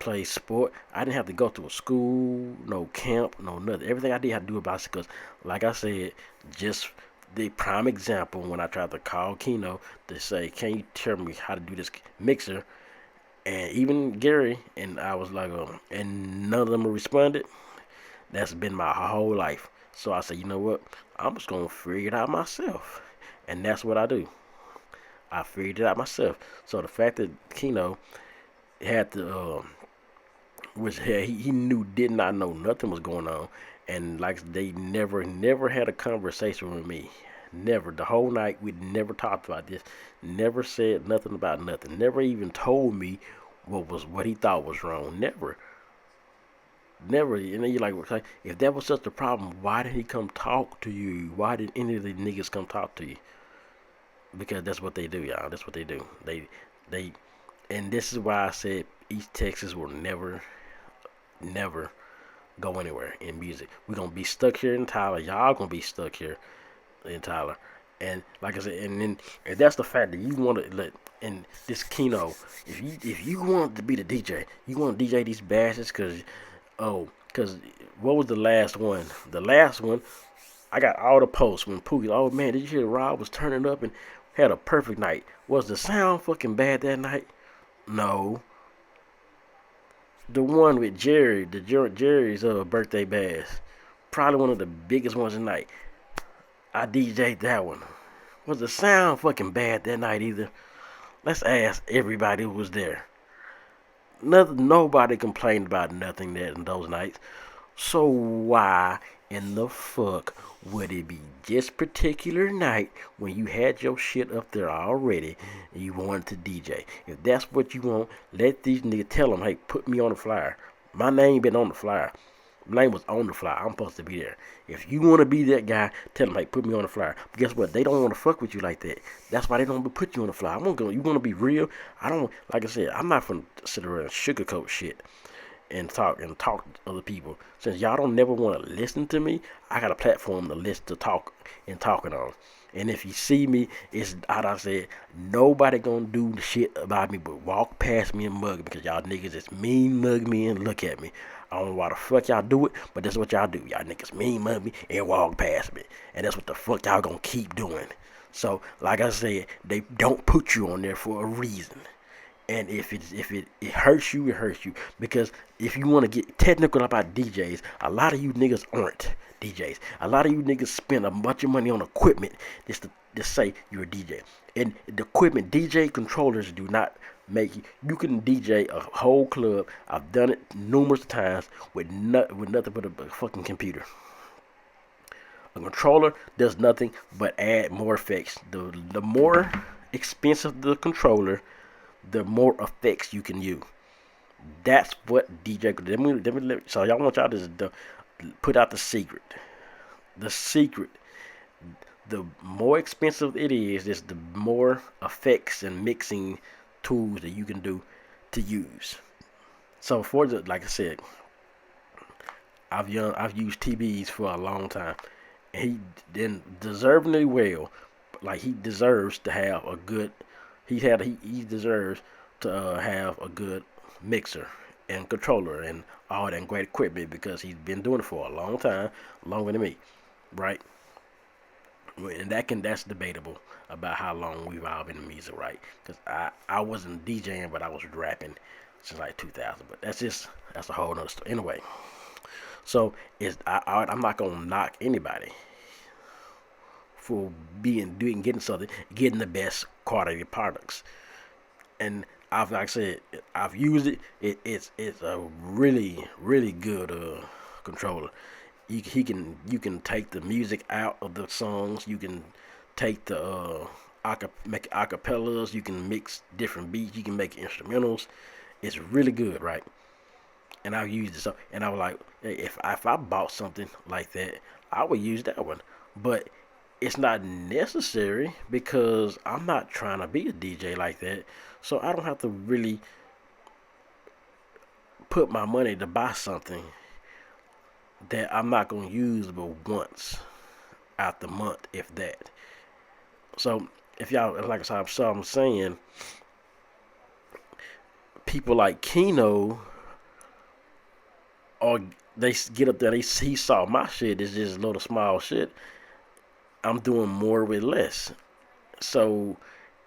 A: play sport. I didn't have to go to a school, no camp, no nothing. Everything I did, I had to do it by because, like I said, just the prime example when I tried to call Keno to say, "Can you tell me how to do this mixer?" And even Gary and I was like, and none of them responded. That's been my whole life. So I said, you know what? I'm just gonna figure it out myself, and that's what I do. I figured it out myself. So the fact that Keno had to, which he knew did not know nothing was going on, and like they never had a conversation with me. Never the whole night we never talked about this. Never said nothing about nothing. Never even told me what he thought was wrong. Never. And then you're like, okay, if that was such a problem, why did he come talk to you? Why did any of the niggas come talk to you? Because that's what they do, y'all. That's what they do. They and this is why I said East Texas will never go anywhere in music. We're gonna be stuck here in Tyler. Y'all gonna be stuck here in Tyler. And like I said, and then and that's the fact that you want to let and this Keno, if you want to be the DJ, you want to DJ these bastards because what was the last one? The last one, I got all the posts when Pookie. Oh man, did you hear Rob was turning up and had a perfect night? Was the sound fucking bad that night? No. The one with Jerry, Jerry's birthday bash, probably one of the biggest ones tonight. I DJ'd that one. Was the sound fucking bad that night either? Let's ask everybody who was there. Nothing, nobody complained about nothing that in those nights. So why in the fuck would it be this particular night when you had your shit up there already and you wanted to DJ? If that's what you want, let these niggas tell them, hey, put me on the flyer. My name been on the flyer. My name was on the flyer. I'm supposed to be there. If you want to be that guy, tell them, hey, put me on the flyer. But guess what? They don't want to fuck with you like that. That's why they don't put you on the flyer. You want to be real? I don't, like I said, I'm not going to sit around and sugarcoat shit and talk to other people. Since y'all don't never want to listen to me, I got a platform to listen to talking on. And if you see me, it's as I said, nobody gonna do the shit about me but walk past me and mug me because y'all niggas just mean mug me and look at me. I don't know why the fuck y'all do it, but that's what y'all do. Y'all niggas mean mug me and walk past me. And that's what the fuck y'all gonna keep doing. So, like I said, they don't put you on there for a reason. And if it hurts you, it hurts you. Because if you want to get technical about DJs, a lot of you niggas aren't DJs. A lot of you niggas spend a bunch of money on equipment just say you're a DJ. And the equipment, DJ controllers do not make you. You can DJ a whole club. I've done it numerous times with nothing but a fucking computer. A controller does nothing but add more effects. The more expensive the controller, the more effects you can use. That's what DJ. So y'all want y'all to put out the secret. The secret. The more expensive it is the more effects and mixing tools that you can do to use. So like I said, I've used TBs for a long time. And he then deservingly well, like he deserves to have a good. He deserves to have a good mixer and controller and all that great equipment because he's been doing it for a long time, longer than me, right? And that's debatable about how long we've all been in music, right? Because I wasn't DJing, but I was rapping since like 2000. But that's a whole nother story. Anyway, so I'm not gonna knock anybody for getting something, getting the best quality products. And like I said, I've used it. It's a really good controller. You can take the music out of the songs. You can take the make acapellas. You can mix different beats. You can make instrumentals. It's really good, right? And I've used it. So, and I was like, hey, if I bought something like that, I would use that one. But it's not necessary because I'm not trying to be a DJ like that. So I don't have to really put my money to buy something that I'm not gonna use but once out the month, if that. So if y'all like I'm saying, people like Kino, or they get up there, he saw my shit. It's just a little small shit. I'm doing more with less. So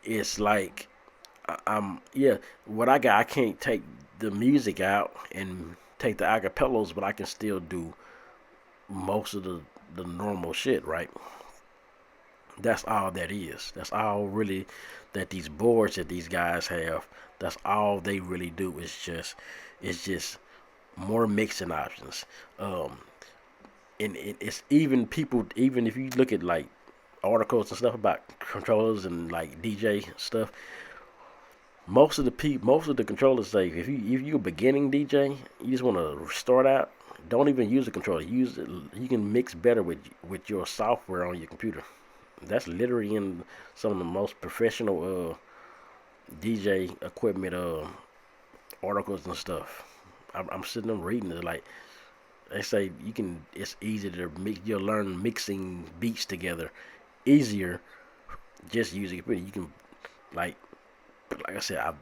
A: it's like I'm yeah. What I got, I can't take the music out and take the acapellas, but I can still do most of the normal shit, right? That's all that is. That's all really that these boards that these guys have. That's all they really do. It's just more mixing options. Um, and it's even people. Even if you look at like articles and stuff about controllers and like DJ stuff, most of the controllers say if you're a beginning DJ, you just want to start out. Don't even use a controller. Use it. You can mix better with your software on your computer. That's literally in some of the most professional DJ equipment articles and stuff. I'm sitting there reading it like they say you can. It's easy to mix. You'll learn mixing beats together easier just using it. You can like I said,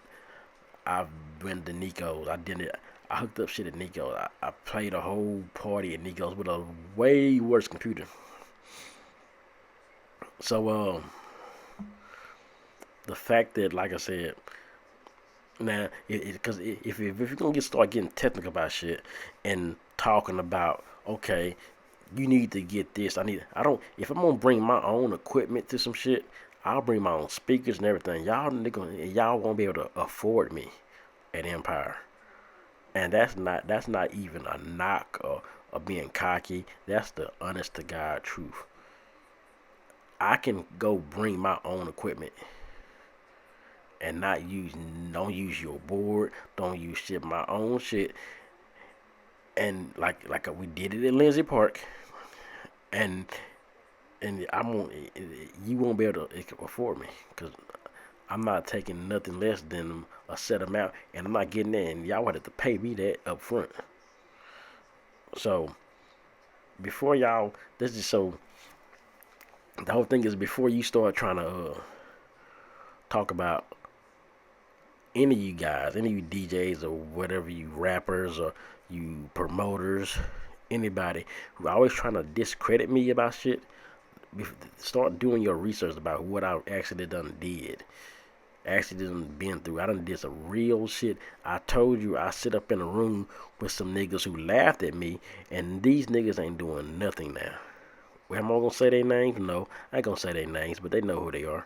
A: I've been to Nico's. I did it. I hooked up shit at Nico's. I played a whole party at Nico's with a way worse computer. So the fact that, like I said, now because if you're gonna start getting technical about shit and talking about okay, you need to get this. I don't. If I'm gonna bring my own equipment to some shit, I'll bring my own speakers and everything. Y'all won't be able to afford me at Empire. And that's not even a knock or being cocky. That's the honest to God truth. I can go bring my own equipment and not use don't use your board, don't use shit my own shit. And like we did it at Lindsay Park, and I won't you won't be able to afford me because I'm not taking nothing less than a set amount, and I'm not getting that, and y'all would have to pay me that up front. So before y'all, this is so the whole thing is before you start trying to talk about any of you guys, any of you DJs or whatever you rappers or you promoters, anybody who always trying to discredit me about shit, start doing your research about what I actually done did. Actually done been through. I done did some real shit. I told you I sit up in a room with some niggas who laughed at me, and these niggas ain't doing nothing now. Well, am I gonna say their names? No, I ain't gonna say their names, but they know who they are.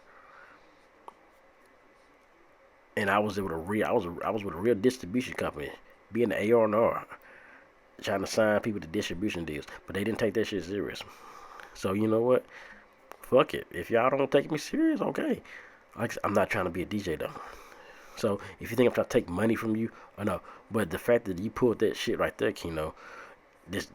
A: And I was with a real distribution company, being the AR&R, trying to sign people to distribution deals, but they didn't take that shit serious. So you know what? Fuck it. If y'all don't take me serious, okay. Like I'm not trying to be a DJ though. So if you think I'm trying to take money from you, I know. But the fact that you pulled that shit right there, Kino, just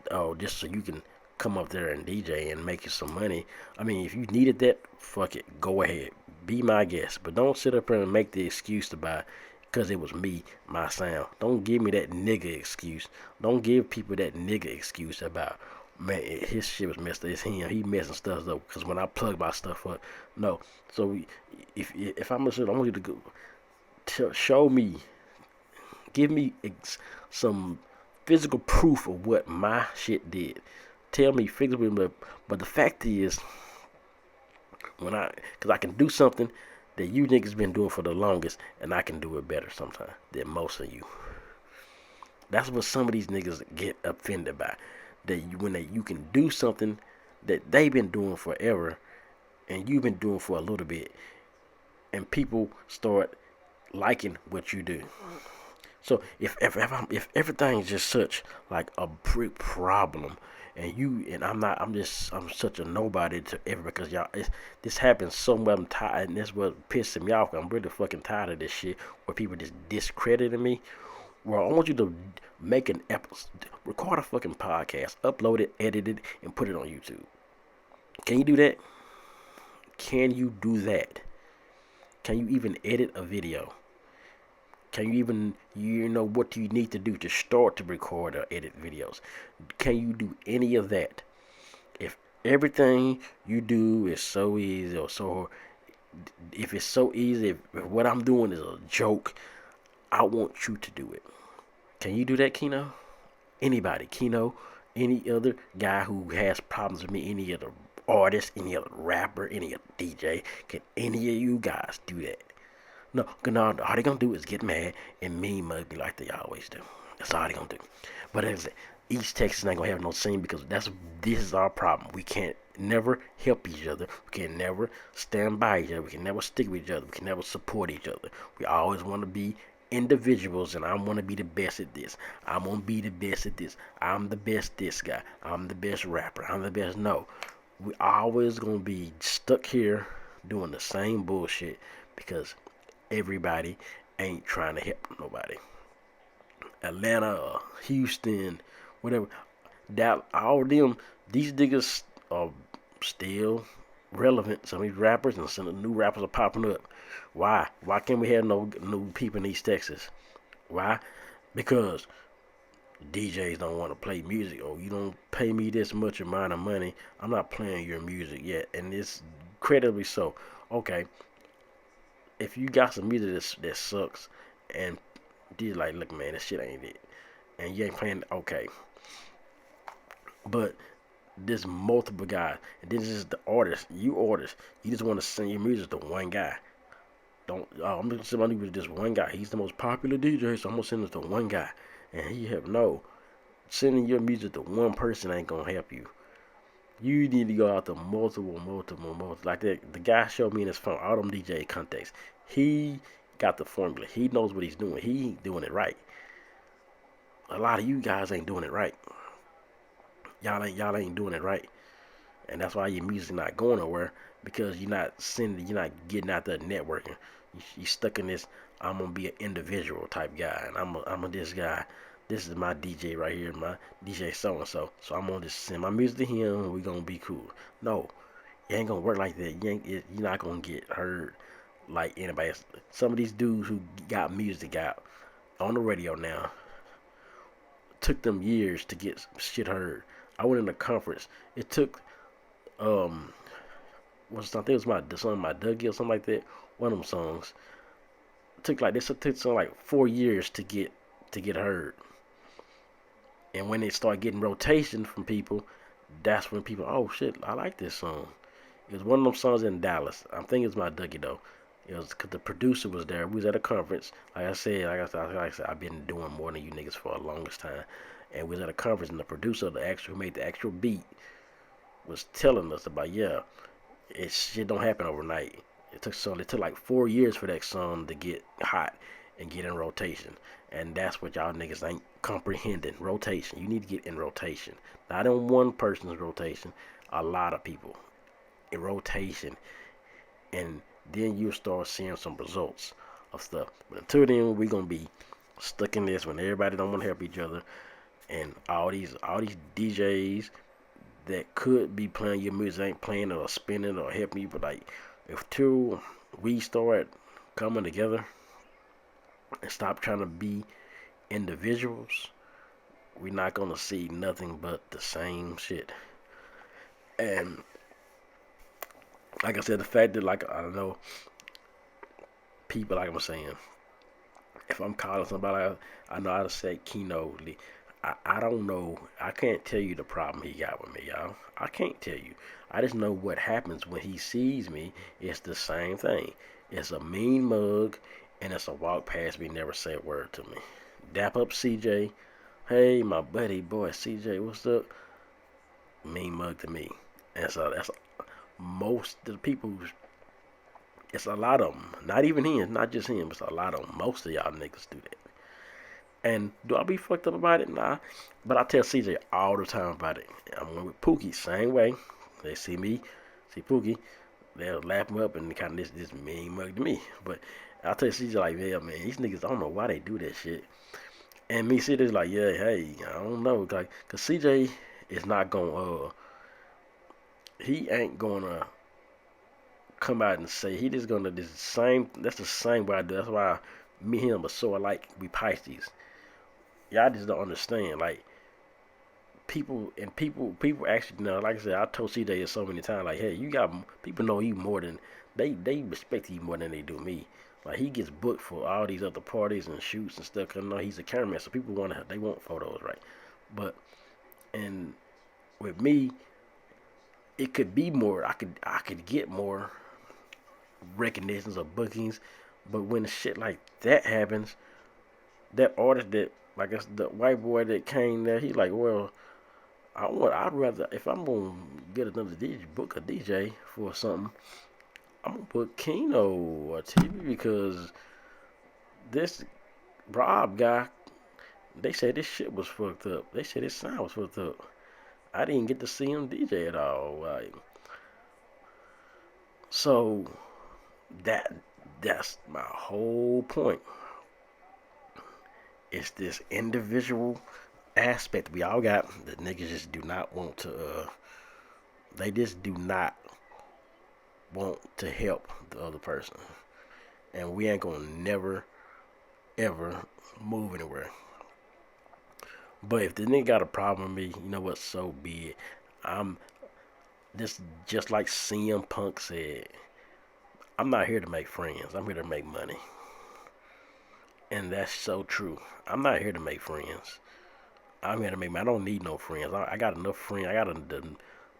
A: so you can come up there and DJ and make you some money. I mean, if you needed that, fuck it, go ahead, be my guest. But don't sit up there and make the excuse about because it was me, my sound. Don't give me that nigga excuse. Don't give people that nigga excuse about man, his shit was messed up. It's him. He messing stuff up. Because when I plug my stuff up, no. So if I'm listening, I want you to go show me, give me some physical proof of what my shit did. Tell me physically, but the fact is, Cause I can do something that you niggas been doing for the longest, and I can do it better sometimes than most of you. That's what some of these niggas get offended by. That you can do something that they've been doing forever, and you've been doing for a little bit, and people start liking what you do. So if everything's just such like a big problem, and I'm such a nobody to everybody because this happens so much. I'm tired, and that's what pisses me off. I'm really fucking tired of this shit where people just discrediting me. Well, I want you to make an episode, record a fucking podcast, upload it, edit it, and put it on YouTube. Can you do that? Can you do that? Can you even edit a video? Can you even, what do you need to do to start to record or edit videos? Can you do any of that? If everything you do is so easy if it's so easy, if what I'm doing is a joke, I want you to do it. Can you do that, Keno? Anybody, Keno, any other guy who has problems with me, any other artist, any other rapper, any other DJ, can any of you guys do that? No, all they gonna do is get mad and meme mug me like they always do. That's all they gonna do. But as I said, East Texas ain't gonna have no scene because this is our problem. We can't never help each other. We can never stand by each other. We can never stick with each other. We can never support each other. We always want to be individuals, and I want to be the best at this. I'm gonna be the best at this. I'm the best this guy. I'm the best rapper. I'm the best. No, we always gonna be stuck here doing the same bullshit because everybody ain't trying to help nobody. Atlanta, Houston, whatever. That all of them, these niggas are still relevant. Some of these rappers and some of the new rappers are popping up. Why? Why can't we have no new people in East Texas? Why? Because DJs don't want to play music. Oh, you don't pay me this much amount of money, I'm not playing your music yet. And it's incredibly so. Okay, if you got some music that sucks and these like, look man, this shit ain't it, and you ain't playing, okay. But there's multiple guys, and this is the artist. You just want to send your music to one guy. Don't. I'm gonna send my music to this one guy. He's the most popular DJ, so I'm gonna send it to one guy, and he have no. Sending your music to one person ain't gonna help you. You need to go out to multiple. Like the guy showed me in his phone, all them DJ contacts. He got the formula. He knows what he's doing. He ain't doing it right. A lot of you guys ain't doing it right. Y'all ain't doing it right. And that's why your music not going nowhere because you're not getting out there networking. You stuck in this. I'm gonna be an individual type guy, and I'm this guy. This is my DJ right here, my DJ so and so. So I'm gonna just send my music to him, and we gonna be cool. No, it ain't gonna work like that. You're not gonna get heard like anybody else. Some of these dudes who got music out on the radio now took them years to get shit heard. I went in a conference. It took what's I think it was the song my Dougie or something like that. One of them songs. It took like something like 4 years to get heard. And when they start getting rotation from people, that's when people, oh shit, I like this song. It was one of them songs in Dallas. I think it's my Dougie though. It was because the producer was there. We was at a conference. Like I said, I've been doing more than you niggas for the longest time. And we was at a conference, and the producer, who made the actual beat, was telling us about shit don't happen overnight. It took like 4 years for that song to get hot and get in rotation. And that's what y'all niggas ain't comprehending. Rotation. You need to get in rotation. Not in one person's rotation. A lot of people in rotation. And then you'll start seeing some results of stuff. But until then, we're gonna be stuck in this when everybody don't want to help each other. And all these DJs that could be playing your music ain't playing or spinning or helping you. But like, till we start coming together and stop trying to be individuals, we're not gonna see nothing but the same shit. And like I said, the fact that like I know people, like I'm saying, if I'm calling somebody, I know how to say Keno. I don't know. I can't tell you the problem he got with me, y'all. I can't tell you. I just know what happens when he sees me. It's the same thing. It's a mean mug, and it's a walk past me, never say a word to me. Dap up CJ. Hey, my buddy, boy, CJ, what's up? Mean mug to me. And so that's most of the people. It's a lot of them. Not even him. Not just him. It's a lot of them. Most of y'all niggas do that. And do I be fucked up about it? Nah. But I tell CJ all the time about it. I'm with Pookie, same way. They see me, see Pookie, they'll laugh me up and kind of this mean mug to me. But I tell CJ like, yeah, man, these niggas, I don't know why they do that shit. And me, CJ's like, yeah, hey, I don't know. Like, cause CJ is not gonna, he ain't gonna come out and say, he just gonna, this same, that's the same way I do. That's why me and him are so alike. We Pisces. Y'all just don't understand. Like, people actually know. Like I said, I told CJ so many times, like, hey, you got people know you more than they respect you more than they do me. Like, he gets booked for all these other parties and shoots and stuff. Cause I know he's a cameraman, so people they want photos, right? But and with me, it could be more. I could get more recognitions or bookings, but when shit like that happens, that artist that like the white boy that came there, he like, well, I'd rather if I'm gonna get another DJ, book a DJ for something, I'm gonna book Kino or TV because this Rob guy, they said this shit was fucked up. They said his sound was fucked up. I didn't get to see him DJ at all. Like, so that that's my whole point. It's this individual aspect we all got. The niggas just do not want to. They just do not want to help the other person, and we ain't gonna never ever move anywhere. But if the nigga got a problem with me, you know what? So be it. I'm this just like CM Punk said. I'm not here to make friends. I'm here to make money, and that's so true. I'm not here to make friends. I'm here to make. I don't need no friends. I got enough friends. I got the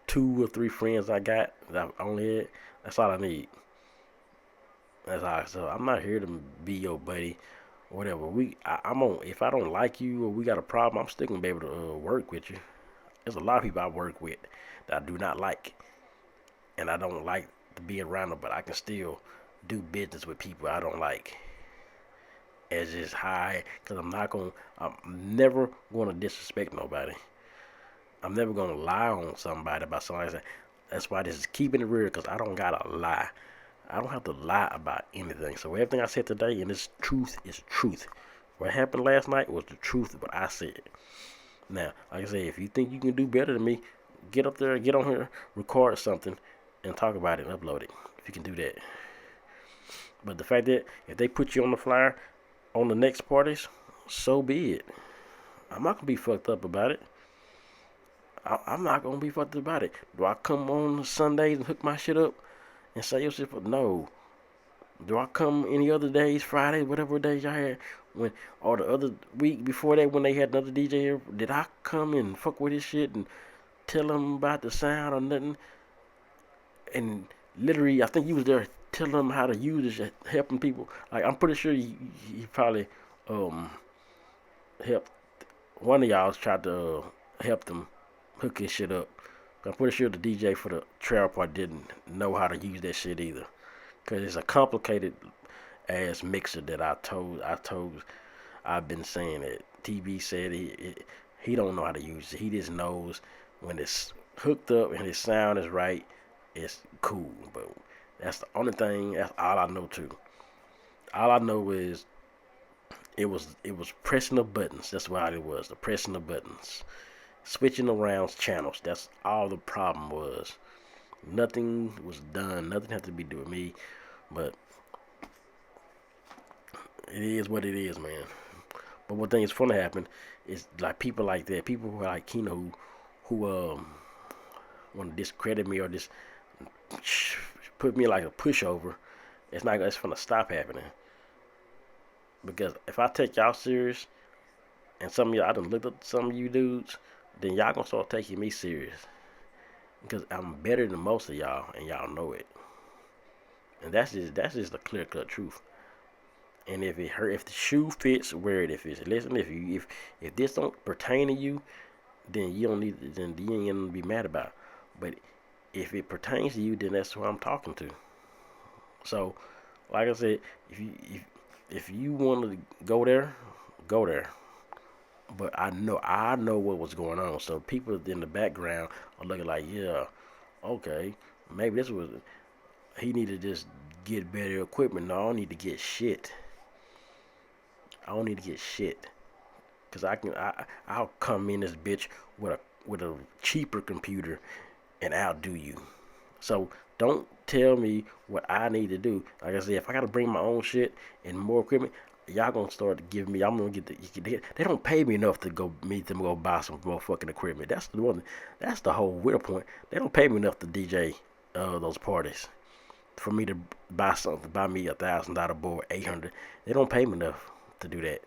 A: 2 or 3 friends I got that I only had. That's all I need. That's all. So I'm not here to be your buddy, or whatever. I'm on. If I don't like you or we got a problem, I'm still gonna be able to work with you. There's a lot of people I work with that I do not like, and I don't like to be around them. But I can still do business with people I don't like. As just high, cause I'm never gonna disrespect nobody. I'm never gonna lie on somebody about somebody. That's why this is keeping it real, cause I don't gotta lie. I don't have to lie about anything. So everything I said today, and this truth is truth. What happened last night was the truth of what I said. Now, like I said, if you think you can do better than me, get up there, get on here, record something, and talk about it and upload it. If you can do that. But the fact that if they put you on the flyer on the next parties, so be it. I'm not gonna be fucked up about it. I'm not gonna be fucked up about it. Do I come on Sundays and hook my shit up and say your shit? No. Do I come any other days, Friday, whatever days y'all had, when or the other week before that when they had another DJ here? Did I come and fuck with his shit and tell them about the sound or nothing? And literally, I think you was there telling them how to use it, helping people. Like, I'm pretty sure you probably um helped one of y'all tried to help them hook his shit up. I'm pretty sure the DJ for the trail part didn't know how to use that shit either, cause it's a complicated ass mixer that I've been saying it. TV said he don't know how to use it. He just knows when it's hooked up and his sound is right, it's cool. But that's the only thing. That's all I know too. All I know is it was pressing the buttons. That's what it was. The pressing the buttons, switching around channels. That's all the problem was. Nothing was done. Nothing had to be done with me. But it is what it is, man. But one thing is fun to happen is like people like that, people who are like Kino, who want to discredit me or just put me like a pushover. It's gonna stop happening. Because if I take y'all serious, and some of y'all, I done looked up some of you dudes, then y'all gonna start taking me serious. Because I'm better than most of y'all, and y'all know it. And that's just the clear cut truth. And if it hurt, if the shoe fits, wear it. If it's listen, if this don't pertain to you, then you don't need, then you ain't gonna be mad about it. But if it pertains to you, then that's who I'm talking to. So, like I said, if you want to go there, go there. But I know what was going on. So people in the background are looking like, yeah, okay, maybe this was he need to just get better equipment. No, I don't need to get shit. I don't need to get shit. Cause I'll come in this bitch with a cheaper computer and outdo you. So don't tell me what I need to do. Like I said, if I gotta bring my own shit and more equipment, y'all gonna start giving me. I'm gonna get they don't pay me enough to go meet them go buy some more fucking equipment. That's the one. That's the whole weird point. They don't pay me enough to DJ those parties for me to buy something. Buy me $1,000 board, 800. They don't pay me enough to do that.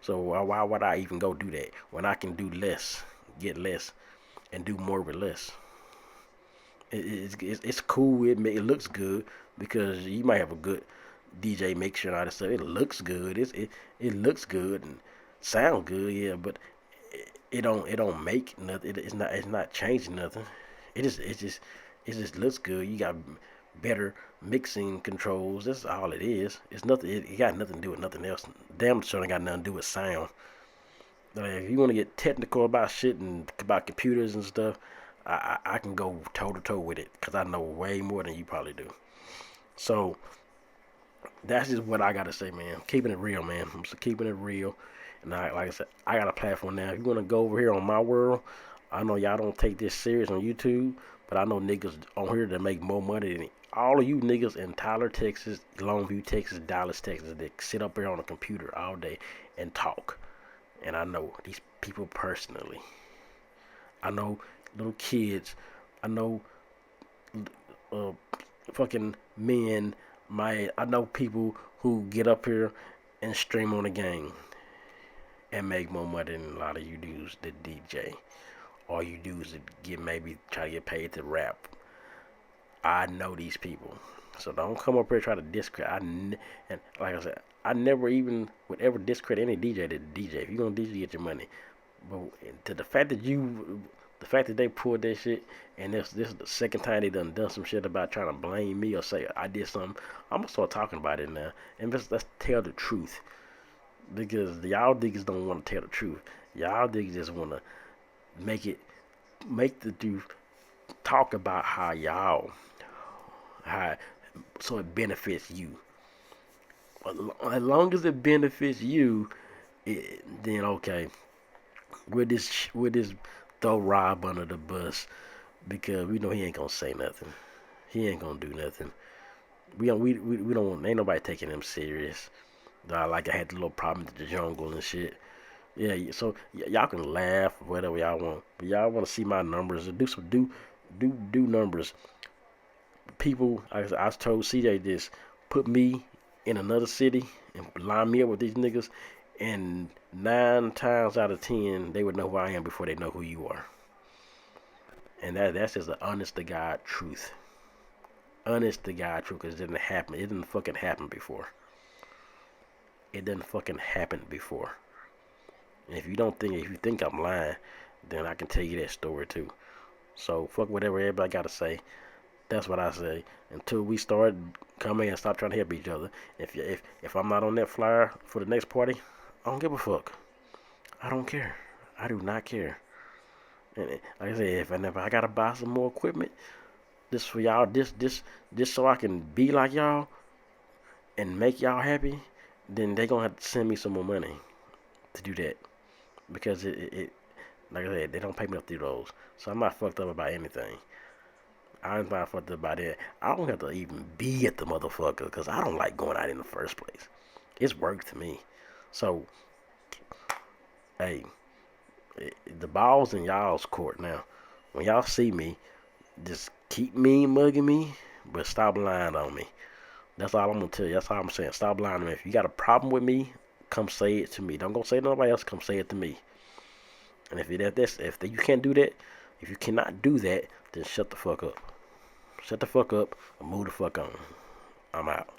A: So why would I even go do that when I can do less, get less, and do more with less? It's cool. It looks good because you might have a good DJ mixer and all that stuff. It looks good. It looks good and sound good. Yeah, but it don't make nothing. It's not changing nothing. It just looks good. You got better mixing controls. That's all it is. It's nothing. It got nothing to do with nothing else. Damn sure ain't got nothing to do with sound. Like, if you want to get technical about shit and about computers and stuff, I can go toe to toe with it because I know way more than you probably do. So that's just what I gotta say, man. Keeping it real, man. I'm just keeping it real. And like I said, I got a platform now. If you wanna go over here on my world, I know y'all don't take this serious on YouTube, but I know niggas on here that make more money than all of you niggas in Tyler, Texas, Longview, Texas, Dallas, Texas that sit up here on a computer all day and talk. And I know these people personally. I know little kids. I know uh, fucking men. I know people who get up here and stream on the game and make more money than a lot of you dudes that DJ. All you do is get maybe try to get paid to rap. I know these people, so don't come up here and try to discredit. And like I said, I never even would ever discredit any DJ that DJ. If you gonna DJ, get your money. But to the fact that they pulled that shit, and this is the second time they done some shit about trying to blame me or say I did something, I'm gonna start talking about it now. And let's tell the truth, because y'all niggas don't want to tell the truth. Y'all niggas just want to make it make the truth talk about how so it benefits you. As long as it benefits you, then okay. We'll just throw Rob under the bus because we know he ain't gonna say nothing. He ain't gonna do nothing. We don't ain't nobody taking him serious. Like I had the little problem with the jungle and shit. Yeah, so y'all can laugh whatever y'all want, but y'all want to see my numbers and do numbers. People, I told CJ this, put me in another city and line me up with these niggas, and 9 times out of 10 they would know who I am before they know who you are. And that's just the honest to God truth. Honest to God truth, because it didn't happen. It didn't fucking happen before. It didn't fucking happen before. And if you think I'm lying, then I can tell you that story too. So fuck whatever everybody gotta say. That's what I say. Until we start coming and stop trying to help each other. If I'm not on that flyer for the next party, I don't give a fuck. I don't care. I do not care. And like I said, if I gotta buy some more equipment, this for y'all, this so I can be like y'all and make y'all happy, then they gonna have to send me some more money to do that. Because it like I said, they don't pay me up through those. So I'm not fucked up about anything. I'm not fucked up about it. I don't have to even be at the motherfucker because I don't like going out in the first place. It's work to me. So, hey, the ball's in y'all's court now. When y'all see me, just keep me mugging me, but stop lying on me. That's all I'm gonna tell you. That's all I'm saying. Stop lying to me. If you got a problem with me, come say it to me. Don't go say it to nobody else. Come say it to me. And if you can't do that, if you cannot do that, then shut the fuck up. Shut the fuck up and move the fuck on. I'm out.